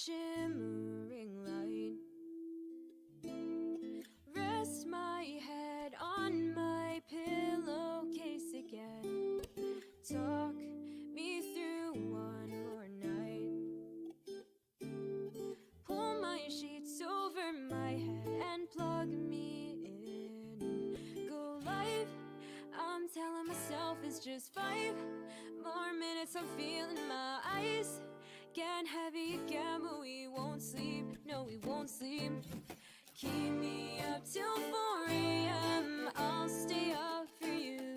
shimmering light. Rest my head on my pillowcase again. Talk me through one more night. Pull my sheets over my head and plug me in. Go live, I'm telling myself it's just 5 more minutes. I'm feeling my eyes getting heavy again, but we won't sleep. No, we won't sleep. Keep me up till 4 a.m. I'll stay up for you.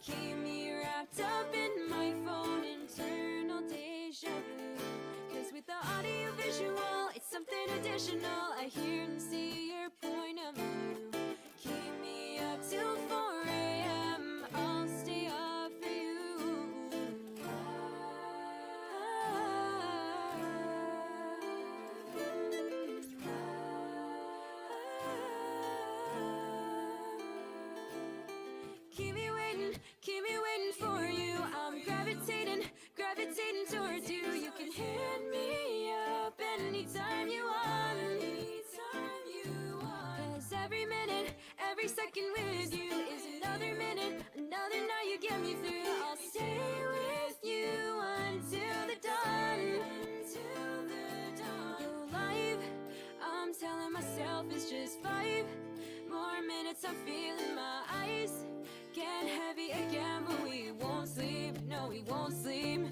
Keep me wrapped up in my phone, internal deja vu. Cause with the audio visual, it's something additional. I hear and see your point of view. Keep me up till 4 a.m. I'll stay up for you. Keep me waiting for you. I'm gravitating towards you. You can hit me up anytime you want. Cause every minute, every second with you is another minute, another night you get me through. I'll stay with you until the dawn. Go live, I'm telling myself it's just 5 more minutes. I'm feeling my eyes getting heavy again, but we won't sleep. No, we won't sleep.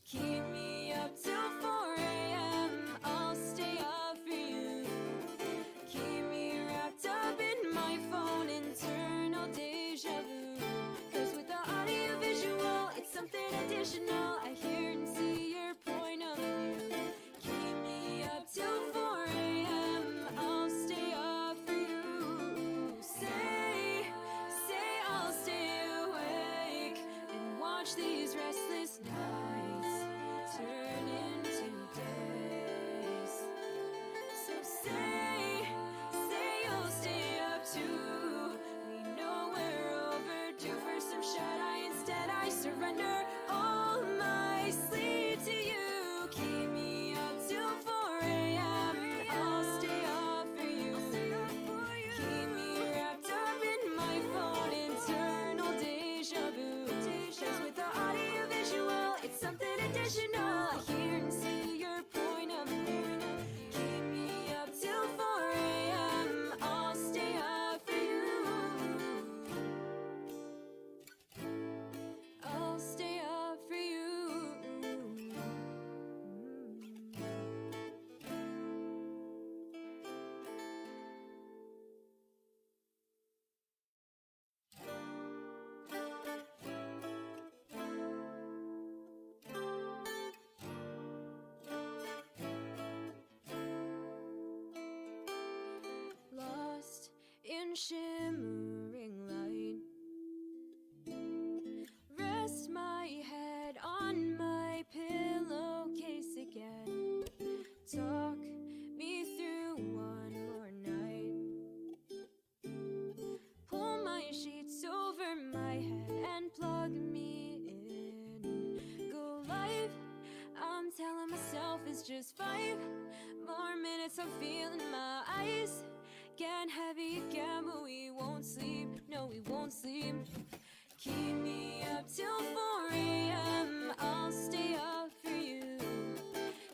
Keep me up till 4 a.m. I'll stay up for you. Keep me wrapped up in my phone, internal deja vu. Cause with the audio visual, it's something additional. I hear and see your point of view. Keep me up till 4 a.m. I'll stay up for you. Say I'll stay awake and watch these restless nights turn into days. So say you'll stay up too. We know we're overdue for some shut-eye. Instead I surrender all my sleep to you. Keep me up till 4 a.m. I'll stay up for you. Keep me wrapped up in my phone, internal deja vu. Cause with the audio visual, it's something additional. I hear and see your point of view. Keep me up till 4 a.m. I'll stay up for you. I'll stay up for you. Lost in shimmering light. Rest my head on my pillowcase again. Talk me through one more night. Pull my sheets over my head and plug me in. Go live, I'm telling myself it's just 5 more minutes. I'm feeling my eyes getting heavy again, but we won't sleep. No, we won't sleep. Keep me up till 4 a.m. I'll stay up for you.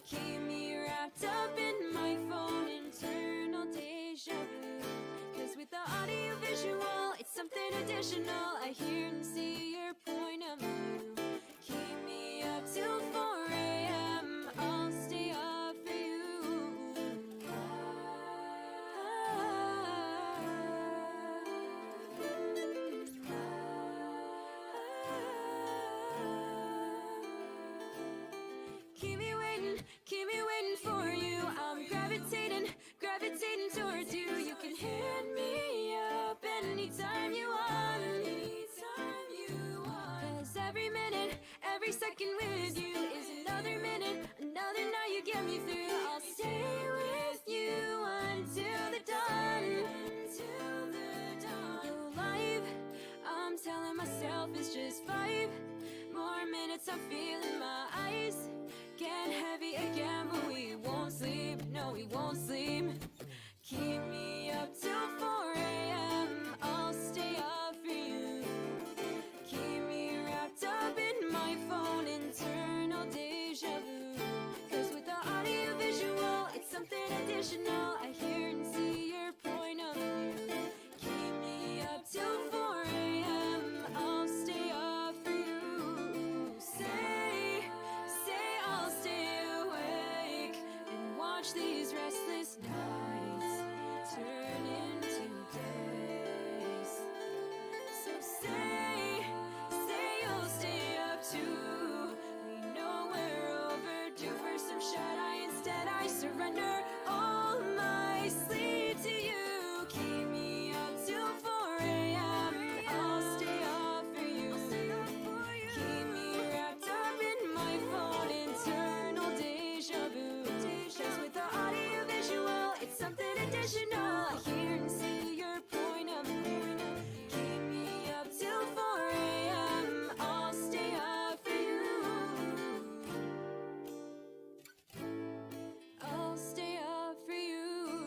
Keep me wrapped up in my phone, internal deja vu. Cause with the audio visual, it's something additional. I hear and see your point of view. Keep me up till 4 a.m. I'll stay up for you. Keep me waiting for you. I'm gravitating towards you. You can hit me up anytime you want. we won't sleep. Keep me up till 4 a.m. I'll stay up for you. Keep me wrapped up in my phone, internal deja vu. Cause with the audio visual, it's something additional. I hear and see your point of view. Keep me up till 4 a.m. I'll stay up for you. Say I'll stay awake and watch these restless nights turn into days. So say you'll stay up too. We know we're overdue for some shut-eye. Instead I surrender all my sleep to you. Keep me up till 4 a.m. I'll stay up for you. Keep me wrapped up in my phone, internal deja vu. Cause with the audio visual, it's something additional. I hear and see your point of view. Keep me up till 4 a.m. I'll stay up for you. I'll stay up for you.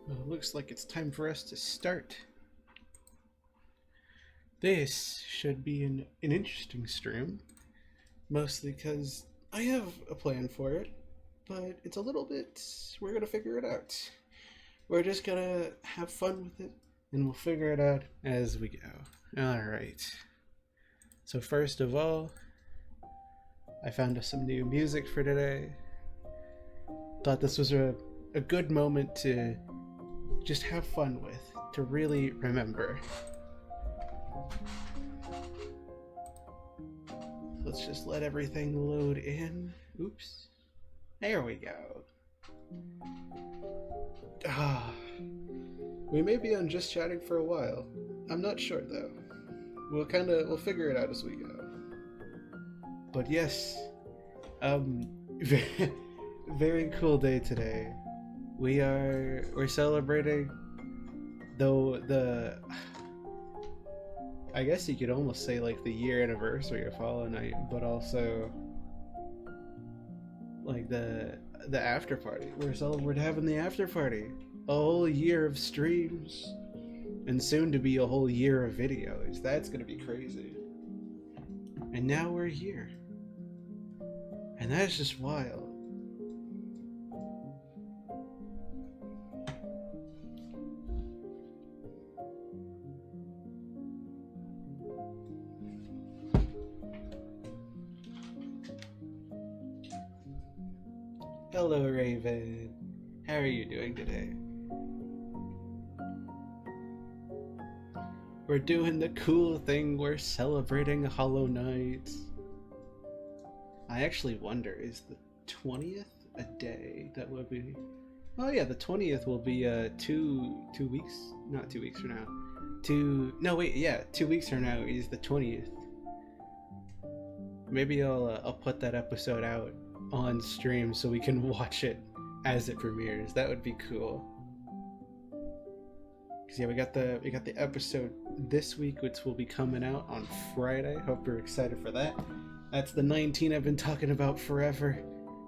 Well, it looks like it's time for us to start. This should be an interesting stream, mostly because I have a plan for it, but it's a little bit, we're gonna figure it out. We're just gonna have fun with it, and we'll figure it out as we go. Alright. So first of all, I found us some new music for today. Thought this was a good moment to just have fun with, to really remember. Let's just let everything load in. Oops. There we go. We may be on Just Chatting for a while. I'm not sure though. We'll figure it out as we go. But yes, very cool day today. We're celebrating, though, I guess you could almost say like the year anniversary of Hollow Knight, but also like the after party. We're having the after party. A whole year of streams, and soon to be a whole year of videos. That's gonna be crazy. And now we're here, and that's just wild. Hello, Raven. How are you doing today? We're doing the cool thing. We're celebrating Hollow Knight. I actually wonder, is the 20th a day? That would be... Oh yeah, the 20th will be 2 weeks? Not 2 weeks from now. 2 weeks from now is the 20th. Maybe I'll put that episode out on stream so we can watch it as it premieres. That would be cool. Cause yeah, we got the episode this week, which will be coming out on Friday. Hope you're excited for that. That's the 19 I've been talking about forever.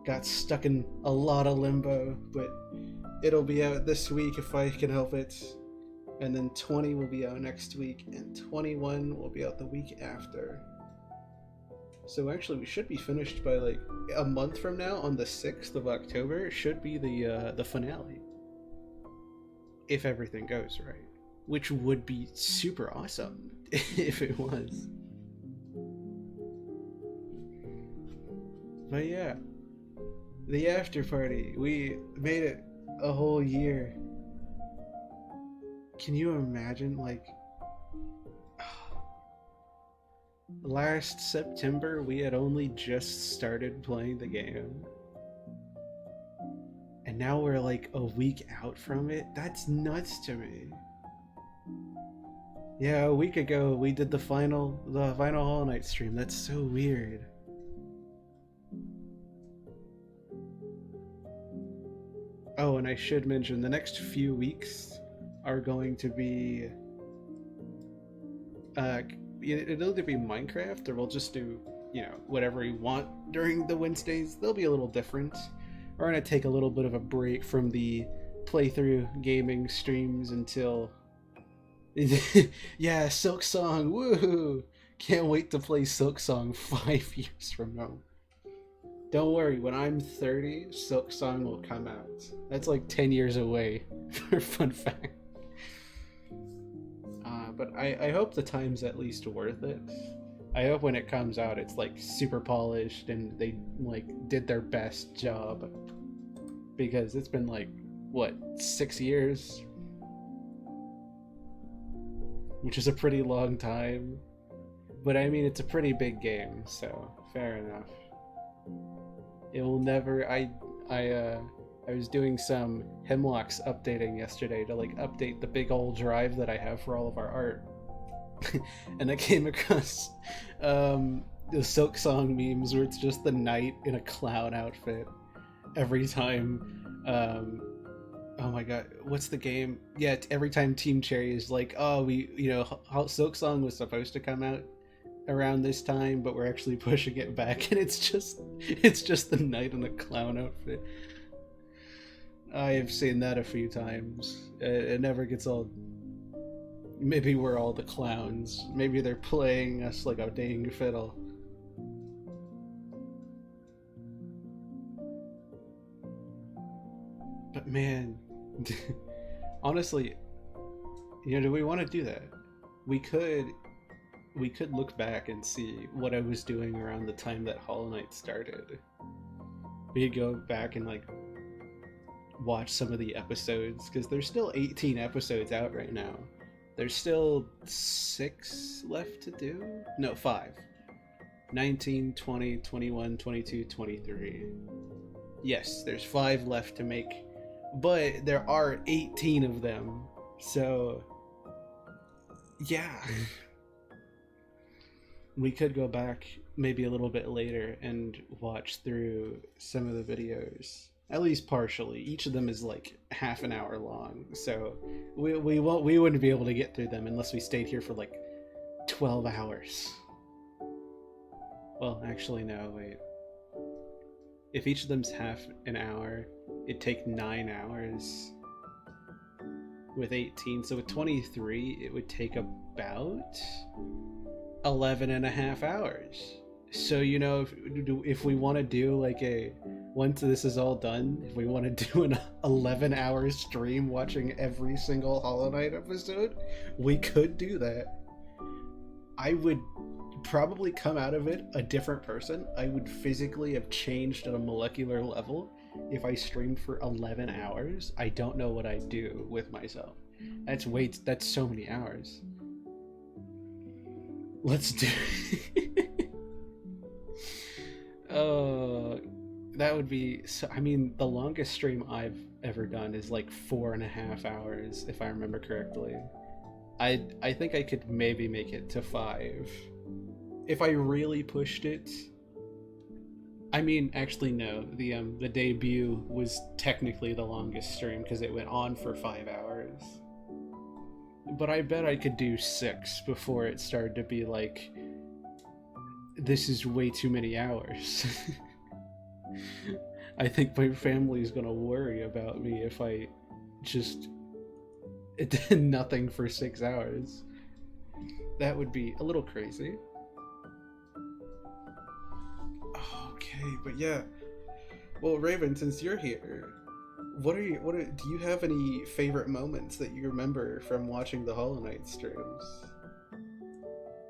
Got stuck in a lot of limbo, but it'll be out this week if I can help it. And then 20 will be out next week, and 21 will be out the week after. So actually, we should be finished by like a month from now, on the 6th of October. It should be the finale, if everything goes right, which would be super awesome if it was. But yeah, the after party, we made it a whole year. Can you imagine, like, last September we had only just started playing the game, and now we're like a week out from it? That's nuts to me. Yeah, a week ago we did the final Hollow Knight stream. That's so weird. Oh, and I should mention, the next few weeks are going to be it'll either be Minecraft or we'll just do, whatever we want during the Wednesdays. They'll be a little different. We're gonna take a little bit of a break from the playthrough gaming streams until yeah, Silk Song, woohoo! Can't wait to play Silk Song 5 years from now. Don't worry, when I'm 30, Silk Song will come out. That's like 10 years away, for a fun fact. But I hope the time's at least worth it. I hope when it comes out, it's like super polished and they like did their best job. Because it's been like, what, 6 years? Which is a pretty long time. But I mean, it's a pretty big game, so fair enough. It will never. I was doing some Hemlocks updating yesterday to like update the big old drive that I have for all of our art, and I came across the Silk Song memes where it's just the knight in a clown outfit every time. Oh my god, what's the game? Yeah, every time Team Cherry is like, oh, Silk Song was supposed to come out around this time, but we're actually pushing it back, and it's just the knight in a clown outfit. I have seen that a few times. It never gets old. Maybe we're all the clowns. Maybe they're playing us like a dang fiddle. But man, honestly, do we want to do that? We could look back and see what I was doing around the time that Hollow Knight started. We could go back and like watch some of the episodes, because there's still 18 episodes out right now. There's still 6 left to do? No, 5. 19, 20, 21, 22, 23. Yes, there's 5 left to make, but there are 18 of them. So, yeah. We could go back maybe a little bit later and watch through some of the videos, at least partially. Each of them is like half an hour long, so we wouldn't be able to get through them unless we stayed here for like 12 hours. Well, actually no, wait. If each of them's half an hour, it'd take 9 hours with 18, so with 23 it would take about 11 and a half hours. So if we want to do like once this is all done, if we want to do an 11-hour stream watching every single Hollow Knight episode, we could do that. I would probably come out of it a different person. I would physically have changed at a molecular level if I streamed for 11 hours. I don't know what I'd do with myself. That's so many hours. Let's do that would be so. I mean, the longest stream I've ever done is like 4.5 hours, if I remember correctly. I think I could maybe make it to 5 if I really pushed it. I mean, actually no, the debut was technically the longest stream because it went on for 5 hours. But I bet I could do 6 before it started to be like, this is way too many hours. I think my family's gonna worry about me if I just did nothing for 6 hours. That would be a little crazy. Okay, but yeah. Well, Raven, since you're here, do you have any favorite moments that you remember from watching the Hollow Knight streams?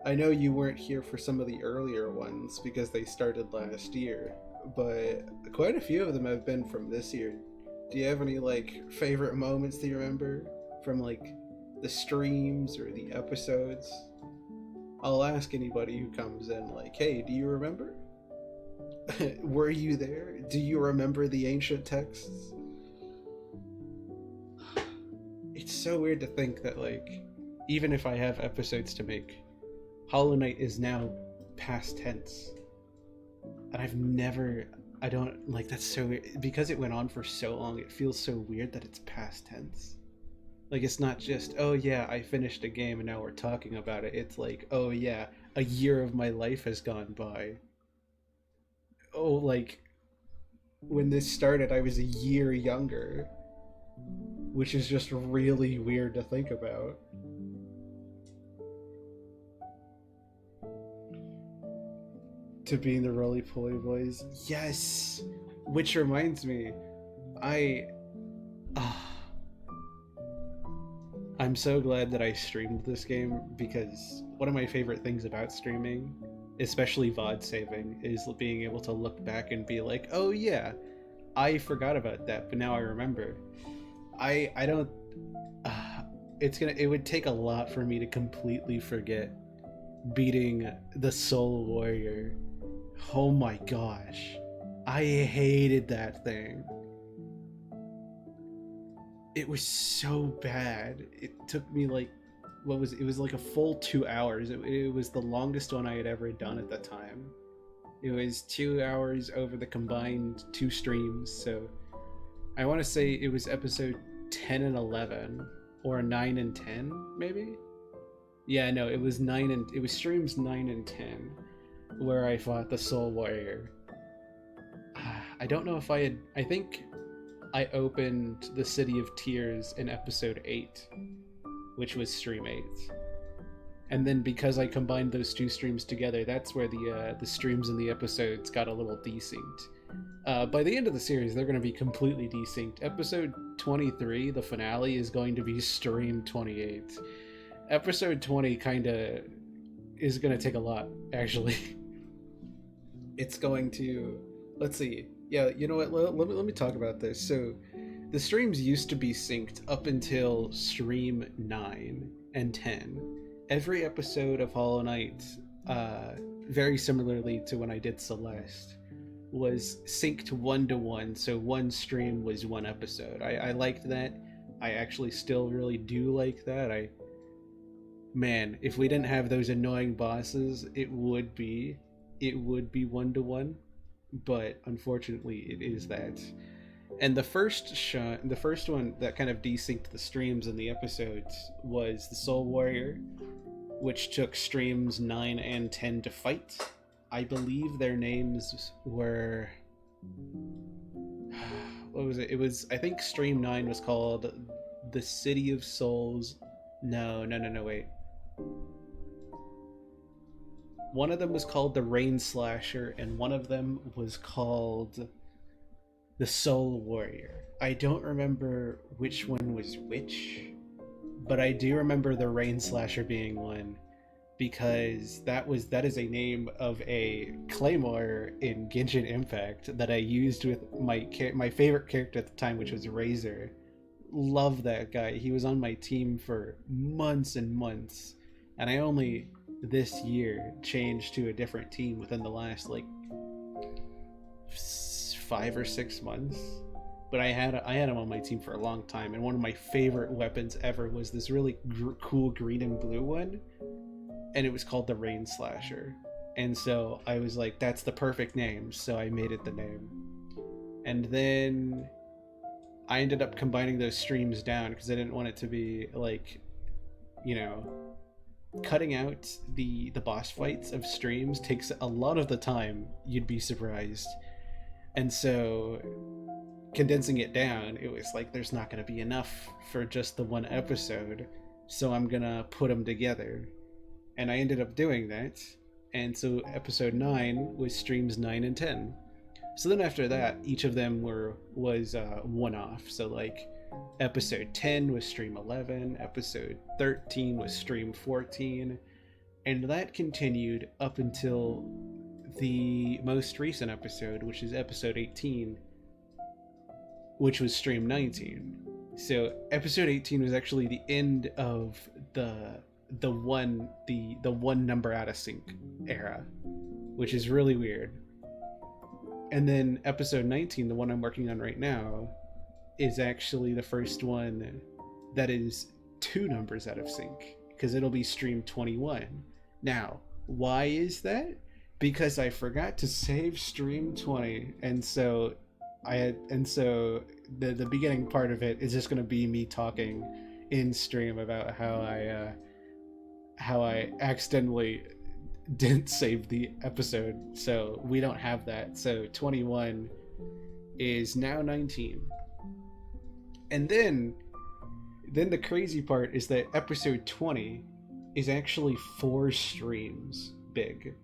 I know you weren't here for some of the earlier ones because they started last year, but quite a few of them have been from this year. Do you have any like favorite moments that you remember from like the streams or the episodes? I'll ask anybody who comes in like, hey, do you remember? Were you there? Do you remember the ancient texts? It's so weird to think that like, even if I have episodes to make, Hollow Knight is now past tense. And I don't, like, that's so weird. Because it went on for so long, it feels so weird that it's past tense. Like, it's not just, oh yeah, I finished a game and now we're talking about it. It's like, oh yeah, a year of my life has gone by. Oh, like, when this started, I was a year younger, which is just really weird to think about. To be in the Roly Poly Boys. Yes! Which reminds me, I. ah, I'm so glad that I streamed this game, because one of my favorite things about streaming, especially VOD saving, is being able to look back and be like, oh yeah, I forgot about that, but now I remember. I don't. It would take a lot for me to completely forget beating the Soul Warrior. Oh my gosh. I hated that thing. It was so bad. It took me like, it was like a full 2 hours. It was the longest one I had ever done at the time. It was 2 hours over the combined 2 streams, so I want to say it was episode 10 and 11, or 9 and 10 maybe. Yeah, no, it was streams 9 and 10 where I fought the Soul Warrior. I don't know if I think I opened the City of Tears in episode 8, which was stream 8. And then because I combined those 2 streams together, that's where the streams and the episodes got a little desynced. By the end of the series, they're going to be completely desynced. Episode 23, the finale, is going to be stream 28. Episode 20 kind of is going to take a lot, actually. It's going to... Let's see. Yeah, you know what? Let me talk about this. So, the streams used to be synced up until stream 9 and 10. Every episode of Hollow Knight, very similarly to when I did Celeste, was synced 1-to-1, so one stream was one episode. I liked that. I actually still really do like that. Man, if we didn't have those annoying bosses, it would be 1-to-1, but unfortunately it is that. And the first one that kind of desynced the streams and the episodes was the Soul Warrior, which took streams 9 and 10 to fight. I believe their names were... What was it? It was... I think stream 9 was called The City of Souls. No, wait. One of them was called the Rain Slasher, and one of them was called the Soul Warrior. I don't remember which one was which, but I do remember the Rain Slasher being one, because that is a name of a claymore in Genshin Impact that I used with my favorite character at the time, which was Razor. Love that guy. He was on my team for months and months, and I only this year changed to a different team within the last like 5 or 6 months. But I had him on my team for a long time, and one of my favorite weapons ever was this really cool green and blue one, and it was called the Rain Slasher. And so I was like, that's the perfect name, so I made it the name. And then I ended up combining those streams down because I didn't want it to be like, you know, cutting out the boss fights of streams takes a lot of the time, you'd be surprised. And so condensing it down, it was like, there's not going to be enough for just the one episode, so I'm gonna put them together. And I ended up doing that, and so episode 9 was streams 9 and 10. So then after that, each of them was one-off. So like episode 10 was stream 11, episode 13 was stream 14, and that continued up until the most recent episode, which is episode 18, which was stream 19. So episode 18 was actually the end of the one number out of sync era, which is really weird. And then episode 19, the one I'm working on right now, is actually the first one that is 2 numbers out of sync, because it'll be stream 21. Now, why is that? Because I forgot to save stream 20, and so the beginning part of it is just going to be me talking in stream about how I accidentally didn't save the episode, so we don't have that. So 21 is now 19. And then the crazy part is that episode 20 is actually 4 streams big.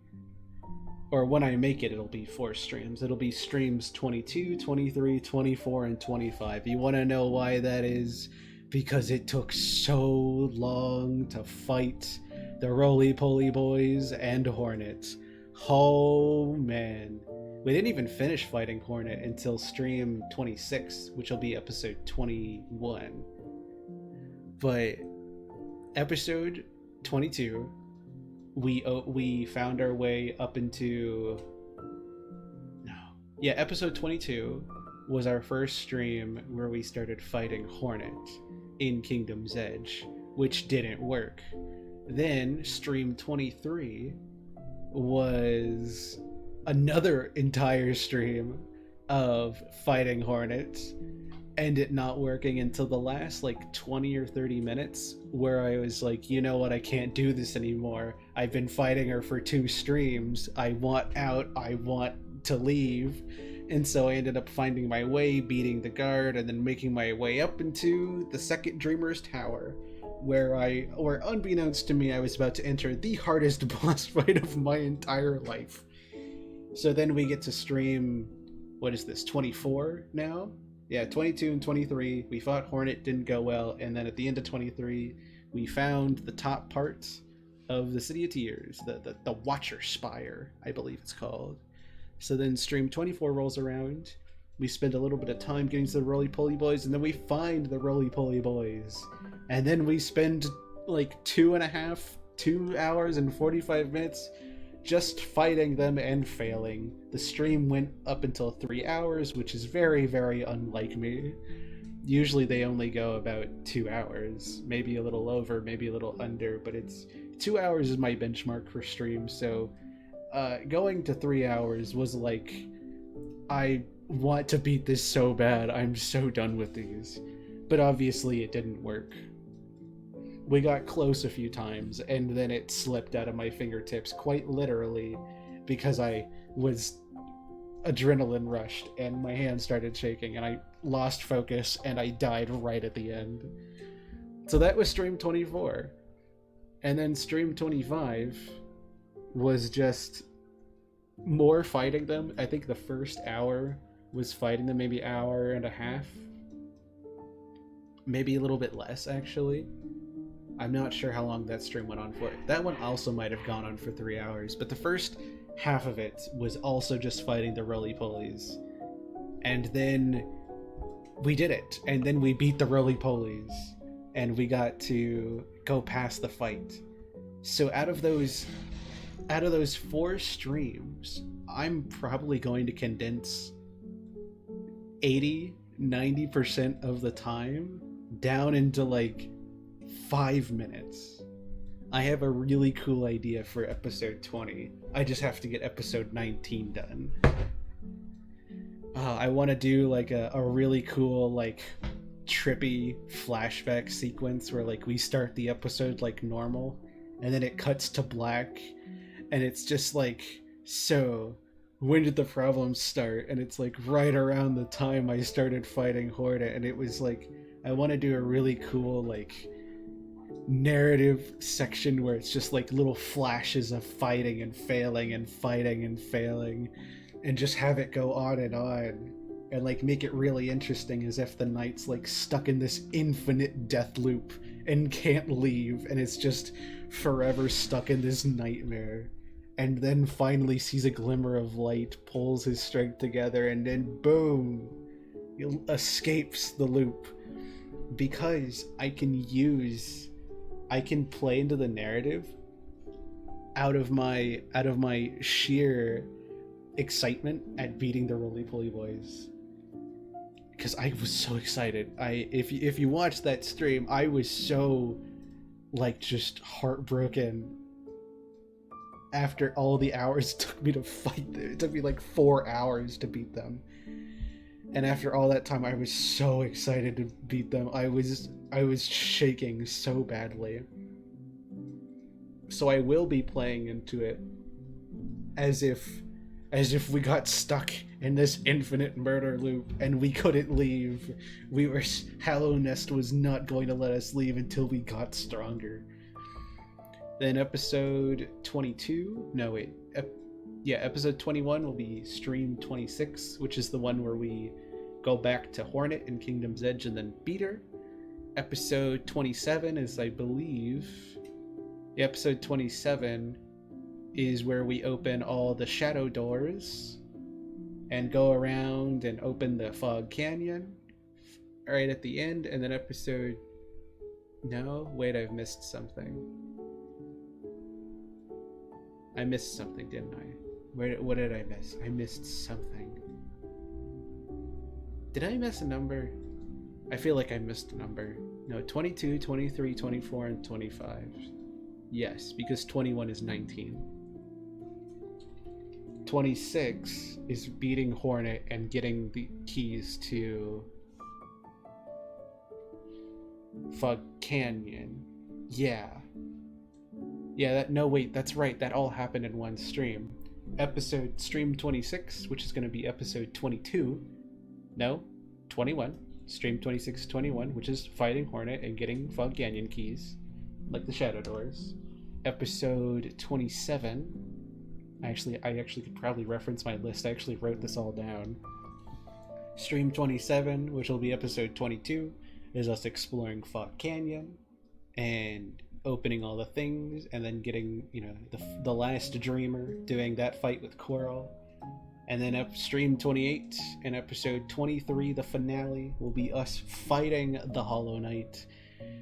Or when I make it, it'll be 4 streams. It'll be streams 22, 23, 24, and 25. You want to know why that is? Because it took so long to fight the Roly-Poly Boys and Hornet. Oh man. We didn't even finish fighting Hornet until stream 26, which will be episode 21. But episode 22, we found our way up into... episode 22 was our first stream where we started fighting Hornet in Kingdom's Edge, which didn't work. Then stream 23 was another entire stream of fighting Hornet and it not working until the last like 20 or 30 minutes, where I was like, you know what, I can't do this anymore. I've been fighting her for 2 streams. I want out. I want to leave. And so I ended up finding my way, beating the guard, and then making my way up into the second Dreamer's Tower, where unbeknownst to me, I was about to enter the hardest boss fight of my entire life. So then we get to stream, what is this, 24 now? Yeah, 22 and 23, we fought Hornet, didn't go well, and then at the end of 23, we found the top part of the City of Tears, the Watcher Spire, I believe it's called. So then stream 24 rolls around, we spend a little bit of time getting to the Roly-Poly Boys, and then we find the Roly-Poly Boys. And then we spend like 2 hours and 45 minutes just fighting them and failing. The stream went up until 3 hours, which is very, very unlike me. Usually they only go about 2 hours, maybe a little over, maybe a little under, but 2 hours is my benchmark for streams. So going to 3 hours was like, I want to beat this so bad. I'm so done with these. But obviously it didn't work. We got close a few times, and then it slipped out of my fingertips, quite literally, because I was adrenaline rushed, and my hand started shaking, and I lost focus, and I died right at the end. So that was stream 24. And then stream 25 was just more fighting them. I think the first hour was fighting them, maybe hour and a half. Maybe a little bit less, actually. I'm not sure how long that stream went on for. That one also might have gone on for 3 hours, but the first half of it was also just fighting the Roly-Polies. And then we did it, and then we beat the Roly-Polies, and we got to go past the fight. So out of those 4 streams, I'm probably going to condense 80-90% of the time down into like 5 minutes. I have a really cool idea for episode 20. I just have to get episode 19 done. I want to do like a really cool, like, trippy flashback sequence where like we start the episode like normal and then it cuts to black and it's just like, so when did the problems start? And it's like right around the time I started fighting Hornet, and it was like, I want to do a really cool like narrative section where it's just like little flashes of fighting and failing and fighting and failing, and just have it go on and like make it really interesting, as if the knight's like stuck in this infinite death loop and can't leave, and it's just forever stuck in this nightmare, and then finally sees a glimmer of light, pulls his strength together, and then boom, he escapes the loop. Because I can play into the narrative out of my sheer excitement at beating the Roly-Poly Boys. Because I was so excited. If you watch that stream, I was so like just heartbroken after all the hours it took me to fight them. It took me like 4 hours to beat them. And after all that time, I was so excited to beat them. I was shaking so badly. So I will be playing into it as if we got stuck in this infinite murder loop and we couldn't leave. Hallownest was not going to let us leave until we got stronger. Then episode 22, no wait, episode 21 will be stream 26, which is the one where we go back to Hornet in Kingdom's Edge and then beat her. Episode 27 is, I believe, episode 27 is where we open all the shadow doors and go around and open the Fog Canyon right at the end. And then episode... No, wait, I've missed something. I missed something, didn't I? What did I miss? I missed something. Did I miss a number? I feel like I missed a number. No, 22, 23, 24, and 25. Yes, because 21 is 19. 26 is beating Hornet and getting the keys to Fog Canyon. Yeah, no wait, that's right, that all happened in one stream. Stream 26, which is going to be episode 22. No, 21. Stream 26, 21, which is fighting Hornet and getting Fog Canyon keys, like the shadow doors. Episode 27. I actually could probably reference my list. I actually wrote this all down. Stream 27, which will be episode 22, is us exploring Fog Canyon and opening all the things, and then getting, the last dreamer, doing that fight with Coral. And then stream 28 and episode 23, the finale, will be us fighting the Hollow Knight,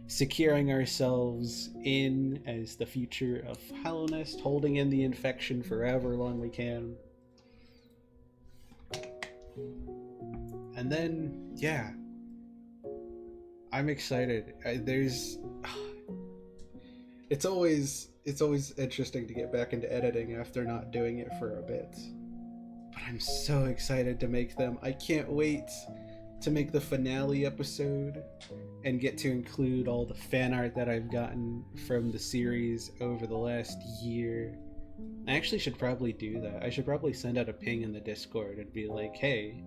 securing ourselves in as the future of Hallownest, holding in the infection for however long we can. And then, yeah, I'm excited. It's always interesting to get back into editing after not doing it for a bit. But I'm so excited to make them. I can't wait to make the finale episode and get to include all the fan art that I've gotten from the series over the last year. I actually should probably do that. I should probably send out a ping in the Discord and be like, hey,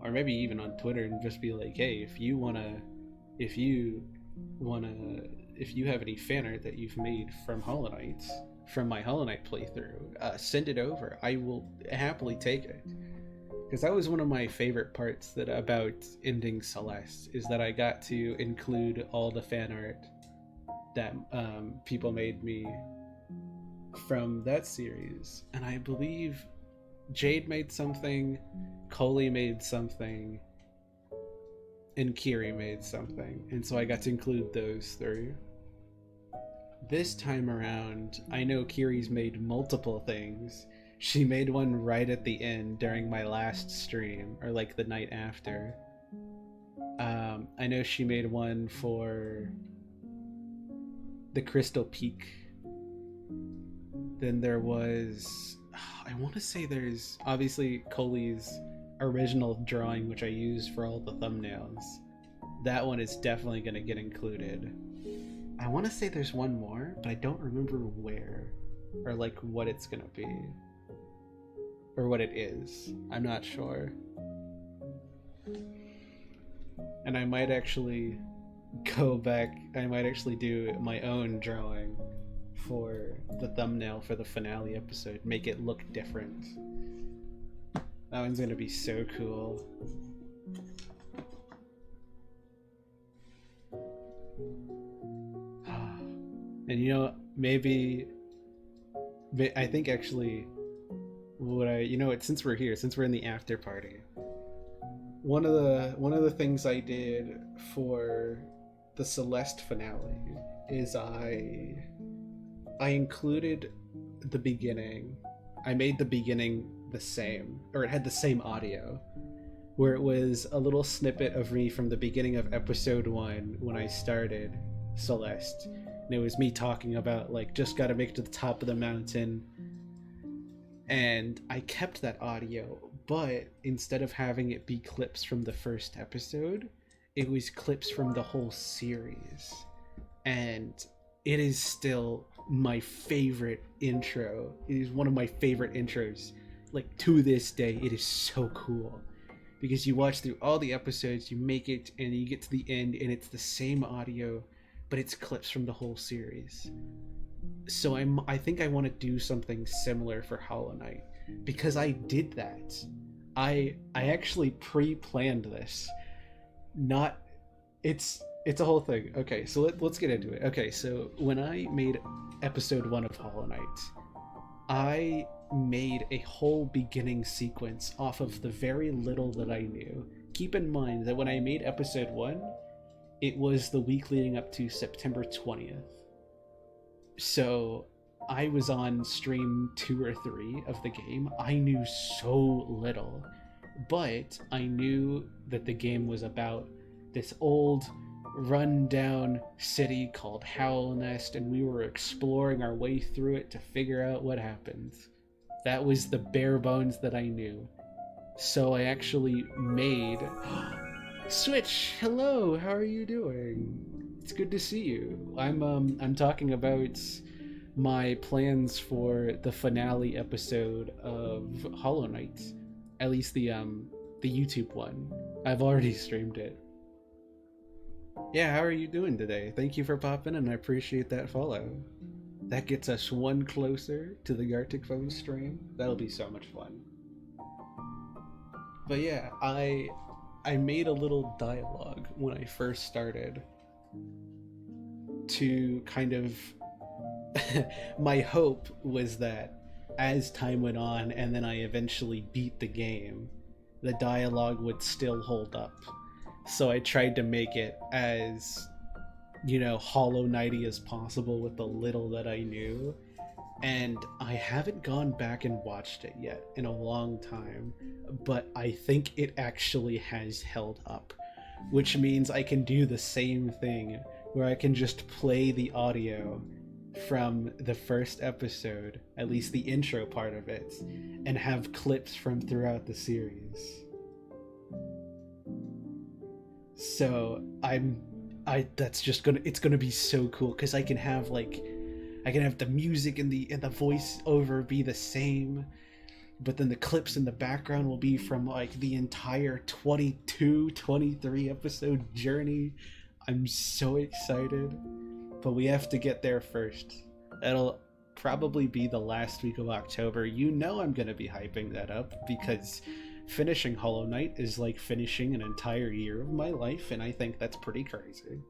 or maybe even on Twitter, and just be like, hey, if you have any fan art that you've made from Hollow Knight, from my Hollow Knight playthrough, send it over. I will happily take it, because that was one of my favorite parts about ending Celeste, is that I got to include all the fan art that people made me from that series. And I believe Jade made something, Coley made something, and Kiri made something, and so I got to include those three. This time around, I know Kiri's made multiple things. She made one right at the end during my last stream, or like the night after. I know she made one for the Crystal Peak. Then there was, I want to say there's obviously Coley's original drawing, which I used for all the thumbnails. That one is definitely going to get included. I want to say there's one more, but I don't remember where, or like what it's going to be, or what it is. I'm not sure. And I might actually go back, I might actually do my own drawing for the thumbnail for the finale episode, make it look different. That one's gonna be so cool. And maybe I think actually since we're here, since we're in the after party, one of the things I did for the Celeste finale is I included the beginning. I made the beginning the same, or it had the same audio, where it was a little snippet of me from the beginning of episode 1 when I started Celeste, and it was me talking about just gotta make it to the top of the mountain. And I kept that audio, but instead of having it be clips from the first episode, it was clips from the whole series. And it is still my favorite intro. It is one of my favorite intros. Like, to this day, it is so cool. Because you watch through all the episodes, you make it, and you get to the end, and it's the same audio, but it's clips from the whole series. So I think I want to do something similar for Hollow Knight, because I did that. I actually pre-planned this. Not, it's a whole thing. Okay, so let's get into it. Okay, so when I made episode 1 of Hollow Knight, I made a whole beginning sequence off of the very little that I knew. Keep in mind that when I made episode 1, it was the week leading up to September 20th. So I was on stream 2 or 3 of the game. I knew so little, but I knew that the game was about this old run-down city called Howlnest, and we were exploring our way through it to figure out what happened. That was the bare bones that I knew. So I actually made... Switch! Hello! How are you doing? It's good to see you. I'm talking about my plans for the finale episode of Hollow Knight. At least the YouTube one. I've already streamed it. Yeah, how are you doing today? Thank you for popping, and I appreciate that follow. That gets us one closer to the Gartic Phone stream. That'll be so much fun. But yeah, I made a little dialogue when I first started to kind of... my hope was that as time went on and then I eventually beat the game, the dialogue would still hold up. So I tried to make it as, Hollow Knighty as possible with the little that I knew. And I haven't gone back and watched it yet in a long time, but I think it actually has held up, which means I can do the same thing where I can just play the audio from the first episode, at least the intro part of it, and have clips from throughout the series. So it's gonna be so cool, because I can have the music and the voice over be the same, but then the clips in the background will be from the entire 23 episode journey. I'm so excited, but we have to get there first. That'll probably be the last week of October. I'm gonna be hyping that up, because finishing Hollow Knight is like finishing an entire year of my life, and I think that's pretty crazy.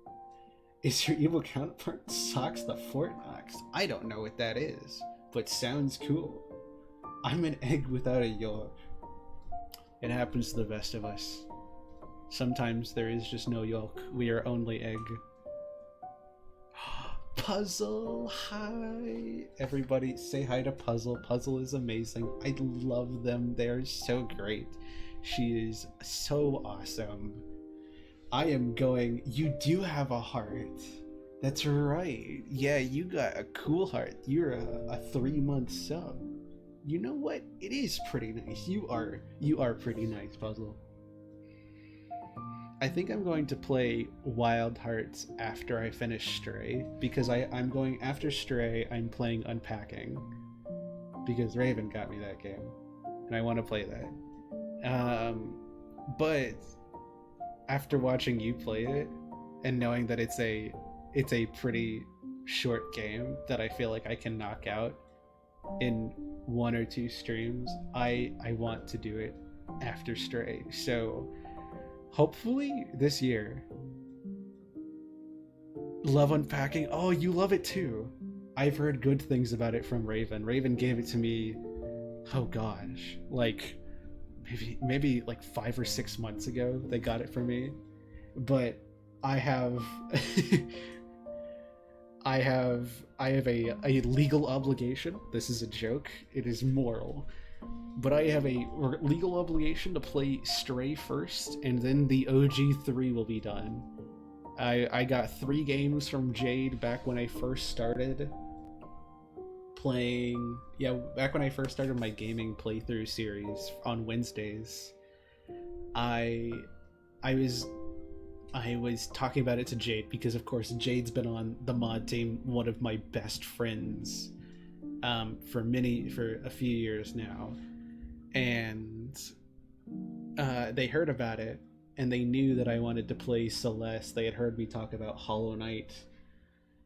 Is your evil counterpart Socks the Fortnox? I don't know what that is, but sounds cool. I'm an egg without a yolk. It happens to the best of us. Sometimes there is just no yolk. We are only egg. Puzzle, hi! Everybody say hi to Puzzle. Puzzle is amazing. I love them. They're so great. She is so awesome. You do have a heart. That's right. Yeah, you got a cool heart. You're a 3-month sub. You know what? It is pretty nice. You are pretty nice, Puzzle. I think I'm going to play Wild Hearts after I finish Stray, because I'm going after Stray. I'm playing Unpacking because Raven got me that game, and I want to play that. But after watching you play it and knowing that it's a pretty short game that I feel like I can knock out in 1 or 2 streams, I want to do it after Stray. So hopefully this year. Love Unpacking. Oh, you love it too. I've heard good things about it from Raven. Raven gave it to me, oh gosh, maybe 5 or 6 months ago they got it for me. But I have I have a legal obligation. This is a joke. It is moral. But I have a legal obligation to play Stray first, and then the OG 3 will be done. I got 3 games from Jade back when I first started playing, yeah, back when I first started my gaming playthrough series on Wednesdays, I was talking about it to Jade because, of course, Jade's been on the mod team, one of my best friends, for a few years now, and they heard about it, and they knew that I wanted to play Celeste. They had heard me talk about Hollow Knight,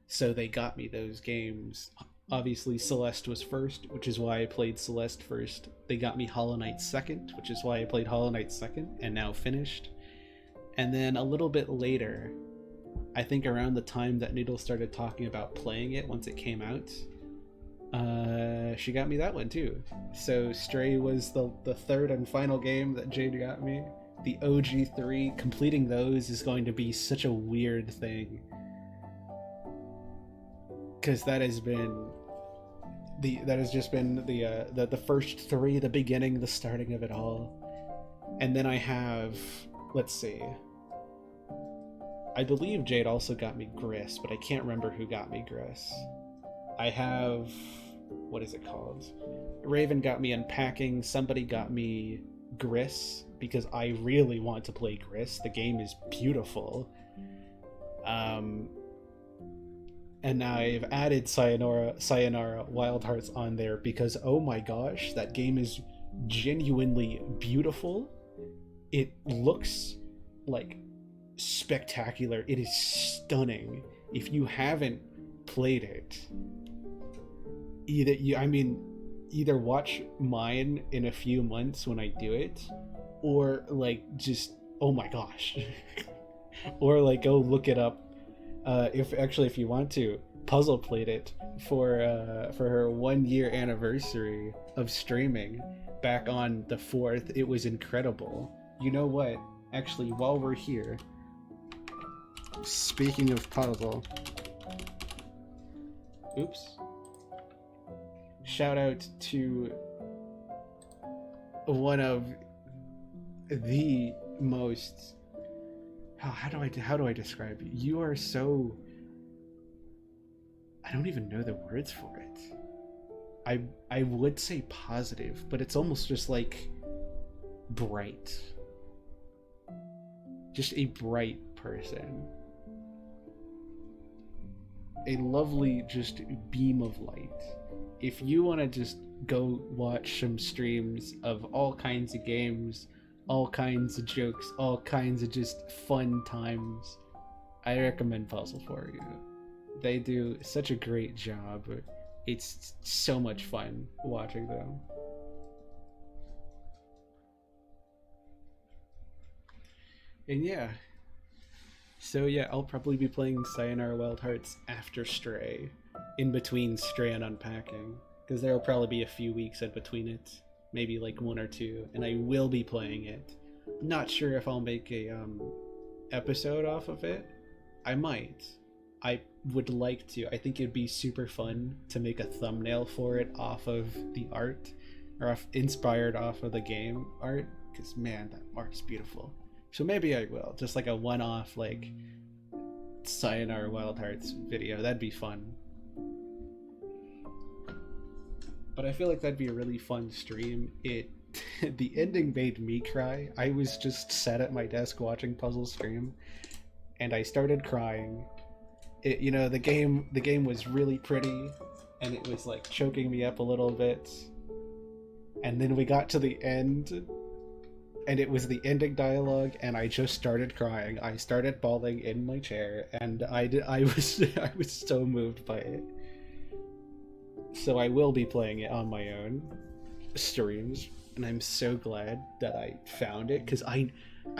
so they got me those games. Obviously, Celeste was first, which is why I played Celeste first. They got me Hollow Knight second, which is why I played Hollow Knight second, and now finished. And then a little bit later, I think around the time that Noodle started talking about playing it once it came out, she got me that one too. So Stray was the third and final game that Jade got me. The OG3, completing those is going to be such a weird thing, because that has just been the first three, the beginning, the starting of it all. And then I have, let's see, I believe Jade also got me Gris, but I can't remember who got me Gris. I have, what is it called? Raven got me Unpacking. Somebody got me Gris because I really want to play Gris. The game is beautiful. And I've added Sayonara Wild Hearts on there because, oh my gosh, that game is genuinely beautiful. It looks like spectacular. It is stunning. If you haven't played it, either watch mine in a few months when I do it, or like just, oh my gosh, or like go look it up. If you want to, Puzzle played it for her 1 year anniversary of streaming back on the 4th. It was incredible. You know what? Actually, while we're here, speaking of Puzzle, oops. Shout out to one of the most, how do I describe you? You are so, I don't even know the words for it. I would say positive, but it's almost just like bright. Just a bright person. A lovely just beam of light. If you want to just go watch some streams of all kinds of games, all kinds of jokes, all kinds of just fun times, I recommend Puzzle for you. They do such a great job. It's so much fun watching them. And yeah. So yeah, I'll probably be playing Sayonara Wild Hearts after Stray, in between Stray and Unpacking, because there will probably be a few weeks in between it, maybe like 1 or 2, and I will be playing it. Not sure if I'll make a episode off of it. I might. I would like to. I think it'd be super fun to make a thumbnail for it off of the art, or inspired off of the game art, because man, that art's beautiful. So maybe I will, just like a one-off, like, Sayonara Wild Hearts video. That'd be fun. But I feel like that'd be a really fun stream. The ending made me cry. I was just sat at my desk watching Puzzle stream, and I started crying. The game was really pretty, and it was like choking me up a little bit. And then we got to the end, and it was the ending dialogue, and I just started crying. I started bawling in my chair, and I was so moved by it. So I will be playing it on my own streams, and I'm so glad that I found it, because I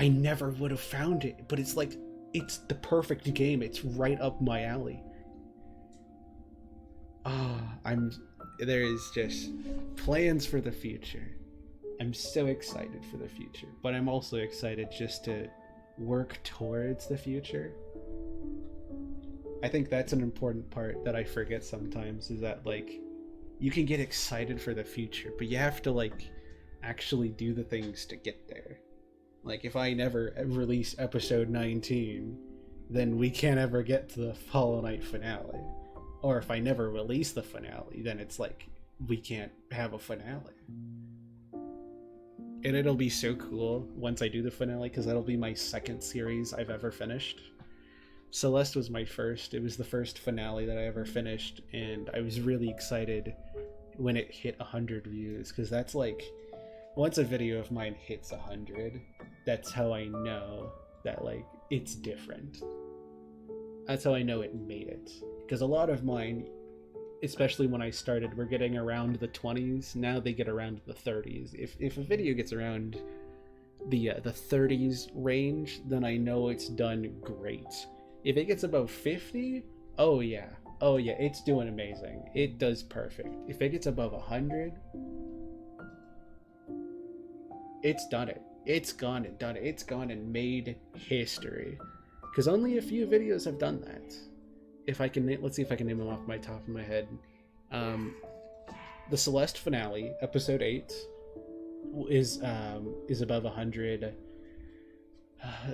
never would have found it. But it's like, it's the perfect game. It's right up my alley. There is just plans for the future. I'm so excited for the future, but I'm also excited just to work towards the future. I think that's an important part that I forget sometimes, is that, like, you can get excited for the future, but you have to, like, actually do the things to get there. Like, if I never release episode 19, then we can't ever get to the Hollow Knight finale. Or if I never release the finale, then it's like, we can't have a finale. And it'll be so cool once I do the finale, because that'll be my second series I've ever finished. Celeste was my first. It was the first finale that I ever finished, and I was really excited when it hit 100 views, because that's like, once a video of mine hits 100, that's how I know that, like, it's different. That's how I know it made it. Because a lot of mine, especially when I started, were getting around the 20s. Now they get around the 30s. If a video gets around the 30s range, then I know it's done great. If it gets above 50, oh yeah, it's doing amazing. It does perfect. If it gets above 100, it's done it. It's gone and done it. It's gone and made history. Because only a few videos have done that. If I can, let's see if I can name them off my top of my head. The Celeste finale, episode 8, is above 100.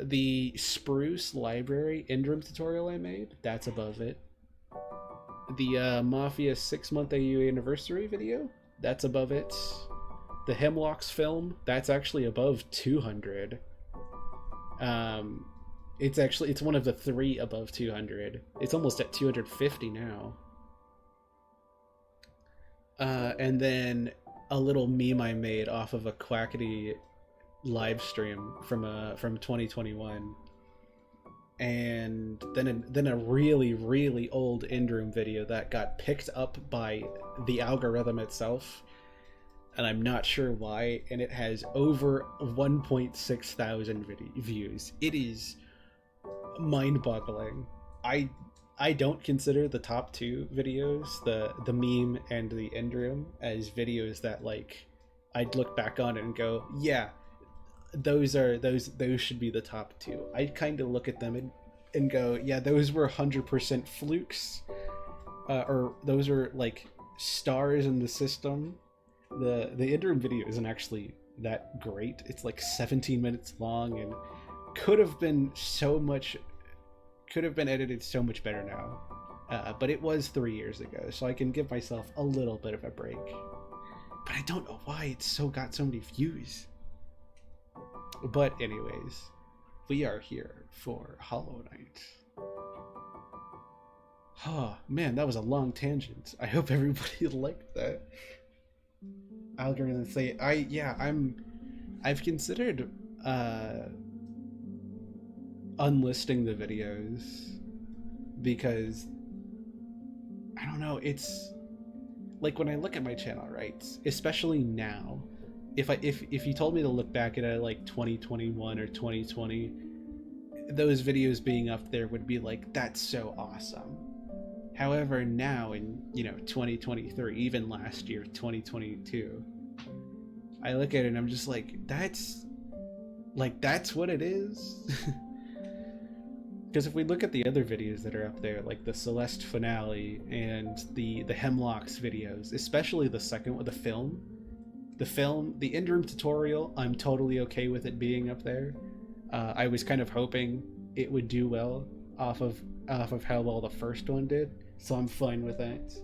The Spruce Library Indrum tutorial I made, that's above it. The Mafia 6-month AU anniversary video, that's above it. The Hemlocks film, that's actually above 200. It's one of the 3 above 200. It's almost at 250 now. And then a little meme I made off of a Quackity live stream from 2021, and then a really old Indrum video that got picked up by the algorithm itself, and I'm not sure why, and it has over 1.6 thousand views. It is mind-boggling. I don't consider the top 2 videos, the meme and the Indrum, as videos that, like, I'd look back on and go, yeah, those should be the top 2. I kind of look at them and go, yeah, those were 100% flukes, or those are like stars in the system. The Indrum video isn't actually that great. It's like 17 minutes long and could have been edited so much better now. But it was 3 years ago, so I can give myself a little bit of a break. But I don't know why it's got so many views. But anyways, we are here for Hollow Knight. Oh man, that was a long tangent. I hope everybody liked that. Algorithm say I've considered unlisting the videos, because I don't know, it's like when I look at my channel, right, especially now, if you told me to look back at it like 2021 or 2020, those videos being up there would be like, that's so awesome. However, now in 2023, even last year 2022, I look at it and I'm just like, that's what it is. Because if we look at the other videos that are up there, like the Celeste finale and the Hemlocks videos, especially the second one, the Indrum tutorial, I'm totally okay with it being up there. I was kind of hoping it would do well off of how well the first one did, so I'm fine with that.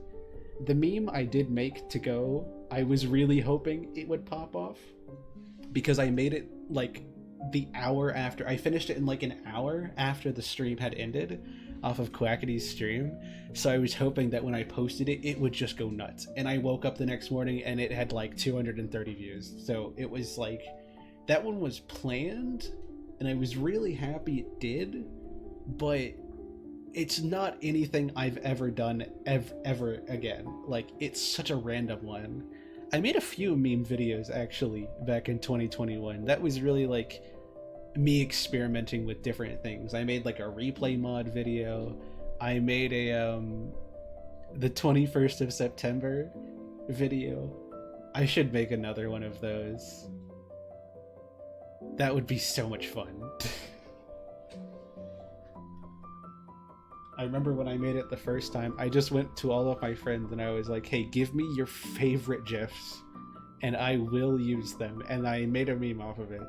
The meme I did make to go, I was really hoping it would pop off, because I made it like the hour after I finished it, in like an hour after the stream had ended off of Quackity's stream, so I was hoping that when I posted it, it would just go nuts. And I woke up the next morning and it had like 230 views, so it was like, that one was planned and I was really happy it did, but it's not anything I've ever done ever again. Like, it's such a random one. I made a few meme videos actually back in 2021. That was really like me experimenting with different things. I made like a replay mod video. I made a the 21st of September video. I should make another one of those. That would be so much fun. I remember when I made it the first time, I just went to all of my friends and I was like, hey, give me your favorite GIFs and I will use them. And I made a meme off of it.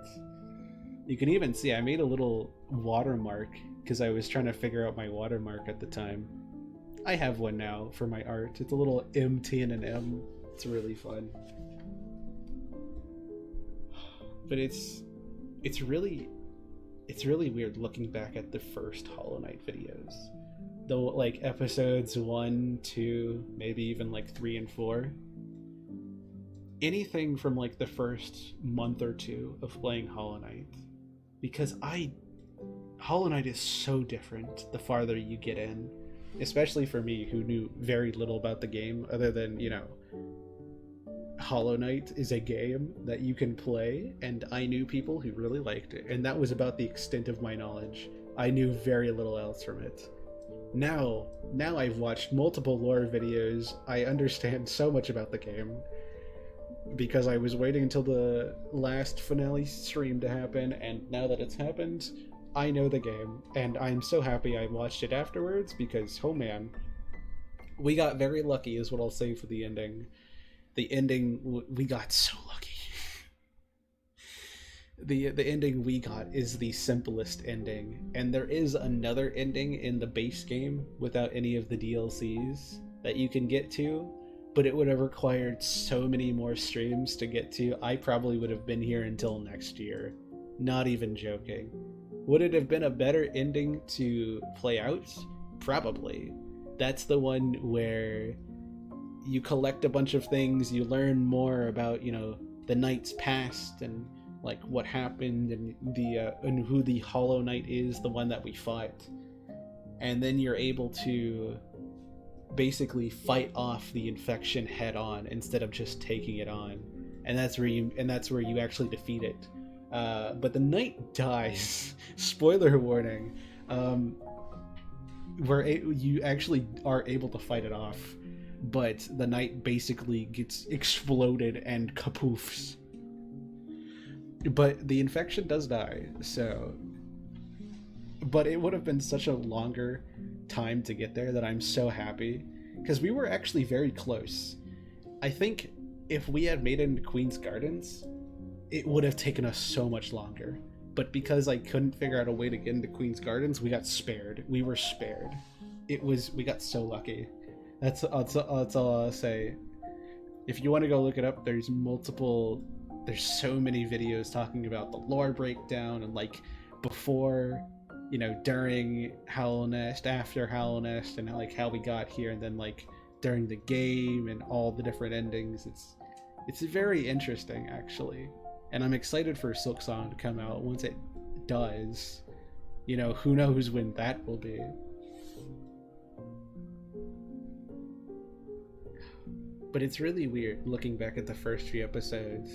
You can even see I made a little watermark because I was trying to figure out my watermark at the time. I have one now for my art. It's a little MT and an M. It's really fun. But it's really weird looking back at the first Hollow Knight videos. Though, like, episodes 1, 2, maybe even like 3 and 4. Anything from like the first month or two of playing Hollow Knight. Because Hollow Knight is so different the farther you get in. Especially for me, who knew very little about the game, other than, you know, Hollow Knight is a game that you can play, and I knew people who really liked it, and that was about the extent of my knowledge. I knew very little else from it. Now I've watched multiple lore videos. I understand so much about the game, because I was waiting until the last finale stream to happen, and now that it's happened, I know the game, and I'm so happy I watched it afterwards, because, oh man, we got very lucky is what I'll say for the ending. The ending, we got so lucky. The ending we got is the simplest ending, and there is another ending in the base game without any of the DLCs that you can get to, but it would have required so many more streams to get to. I probably would have been here until next year. Not even joking. Would it have been a better ending to play out? Probably. That's the one where you collect a bunch of things, you learn more about, you know, the knight's past and like what happened, and and who the Hollow Knight is, the one that we fought. And then you're able to basically fight off the infection head on instead of just taking it on. And that's where you actually defeat it. But the knight dies. Spoiler warning. Where you actually are able to fight it off, but the knight basically gets exploded and kapoofs. But the infection does die, so... But it would have been such a longer time to get there that I'm so happy, because we were actually very close. I think if we had made it into Queen's Gardens, it would have taken us so much longer. But because I couldn't figure out a way to get into Queen's Gardens, we got spared. We were spared. We got so lucky. That's all I'll say. If you want to go look it up, there's so many videos talking about the lore breakdown and like before, you know, during Hallownest, after Hallownest, and like how we got here, and then like during the game and all the different endings. It's very interesting, actually. And I'm excited for Silksong to come out. Once it does, you know, who knows when that will be. But it's really weird looking back at the first few episodes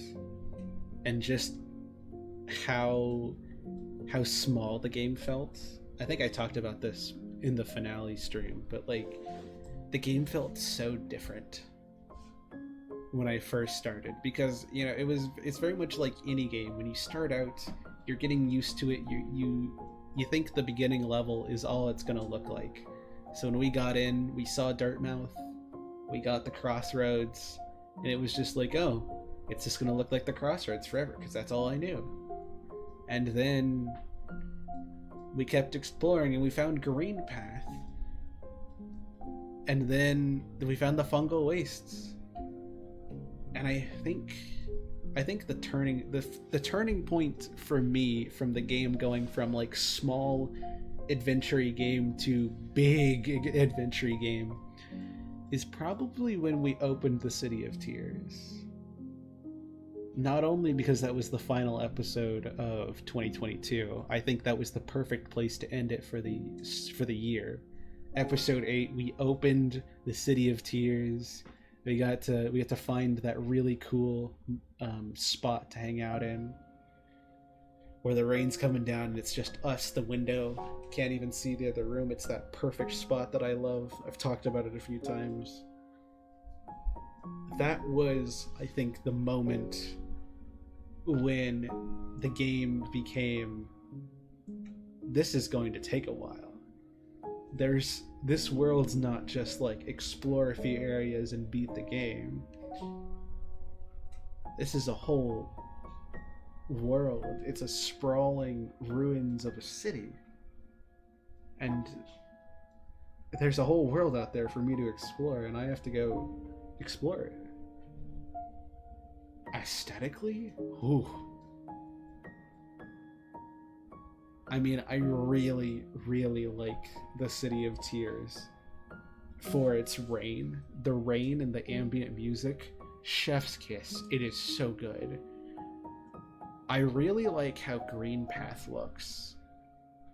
and just how small the game felt. I think I talked about this in the finale stream, but like the game felt so different when I first started, because, you know, it's very much like any game. When you start out, you're getting used to it. You think the beginning level is all it's gonna look like. So when we got in, we saw Dartmouth, we got the Crossroads, and it was just like, oh, it's just gonna look like the Crossroads forever, because that's all I knew. And then we kept exploring, and we found Green Path, and then we found the Fungal Wastes. And I think the turning point for me from the game going from like small adventure-y game to big adventure game is probably when we opened the City of Tears. Not only because that was the final episode of 2022, I think that was the perfect place to end it for the year. Episode 8, we opened the City of Tears. We got to find that really cool spot to hang out in, where the rain's coming down and it's just us, the window, can't even see the other room. It's that perfect spot that I love. I've talked about it a few times. That was, I think, the moment when the game became, this is going to take a while. This world's not just like explore a few areas and beat the game. This is a whole world. It's a sprawling ruins of a city. And there's a whole world out there for me to explore, and I have to go explore it. Aesthetically? Ooh. I mean, I really, really like the City of Tears for its rain. The rain and the ambient music. Chef's kiss. It is so good. I really like how Green Path looks.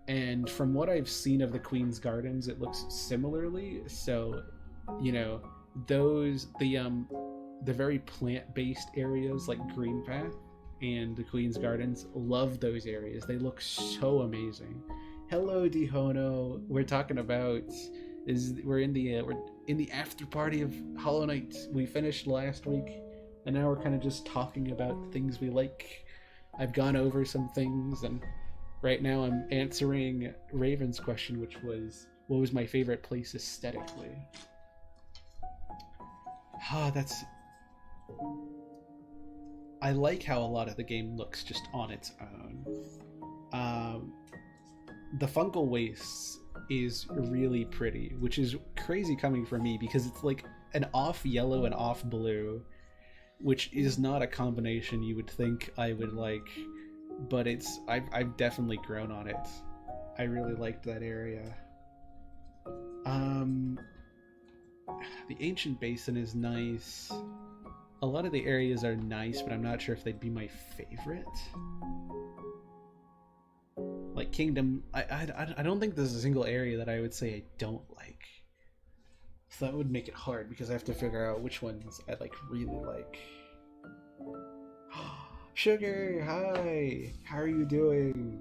And from what I've seen of the Queen's Gardens, it looks similarly. So, you know, the very plant-based areas like Green Path and the Queen's Gardens, love those areas. They look so amazing. Hello, Dihono. We're talking about we're in the after party of Hollow Knight. We finished last week, and now we're kind of just talking about the things we like. I've gone over some things, and right now I'm answering Raven's question, which was, what was my favorite place aesthetically? I like how a lot of the game looks just on its own. The Fungal Wastes is really pretty, which is crazy coming from me because it's like an off yellow and off blue, which is not a combination you would think I would like, but I've definitely grown on it. I really liked that area. The Ancient Basin is nice. A lot of the areas are nice, but I'm not sure if they'd be my favorite. Like Kingdom, I don't think there's a single area that I would say I don't like. So that would make it hard because I have to figure out which ones I like really like. Sugar, hi! How are you doing?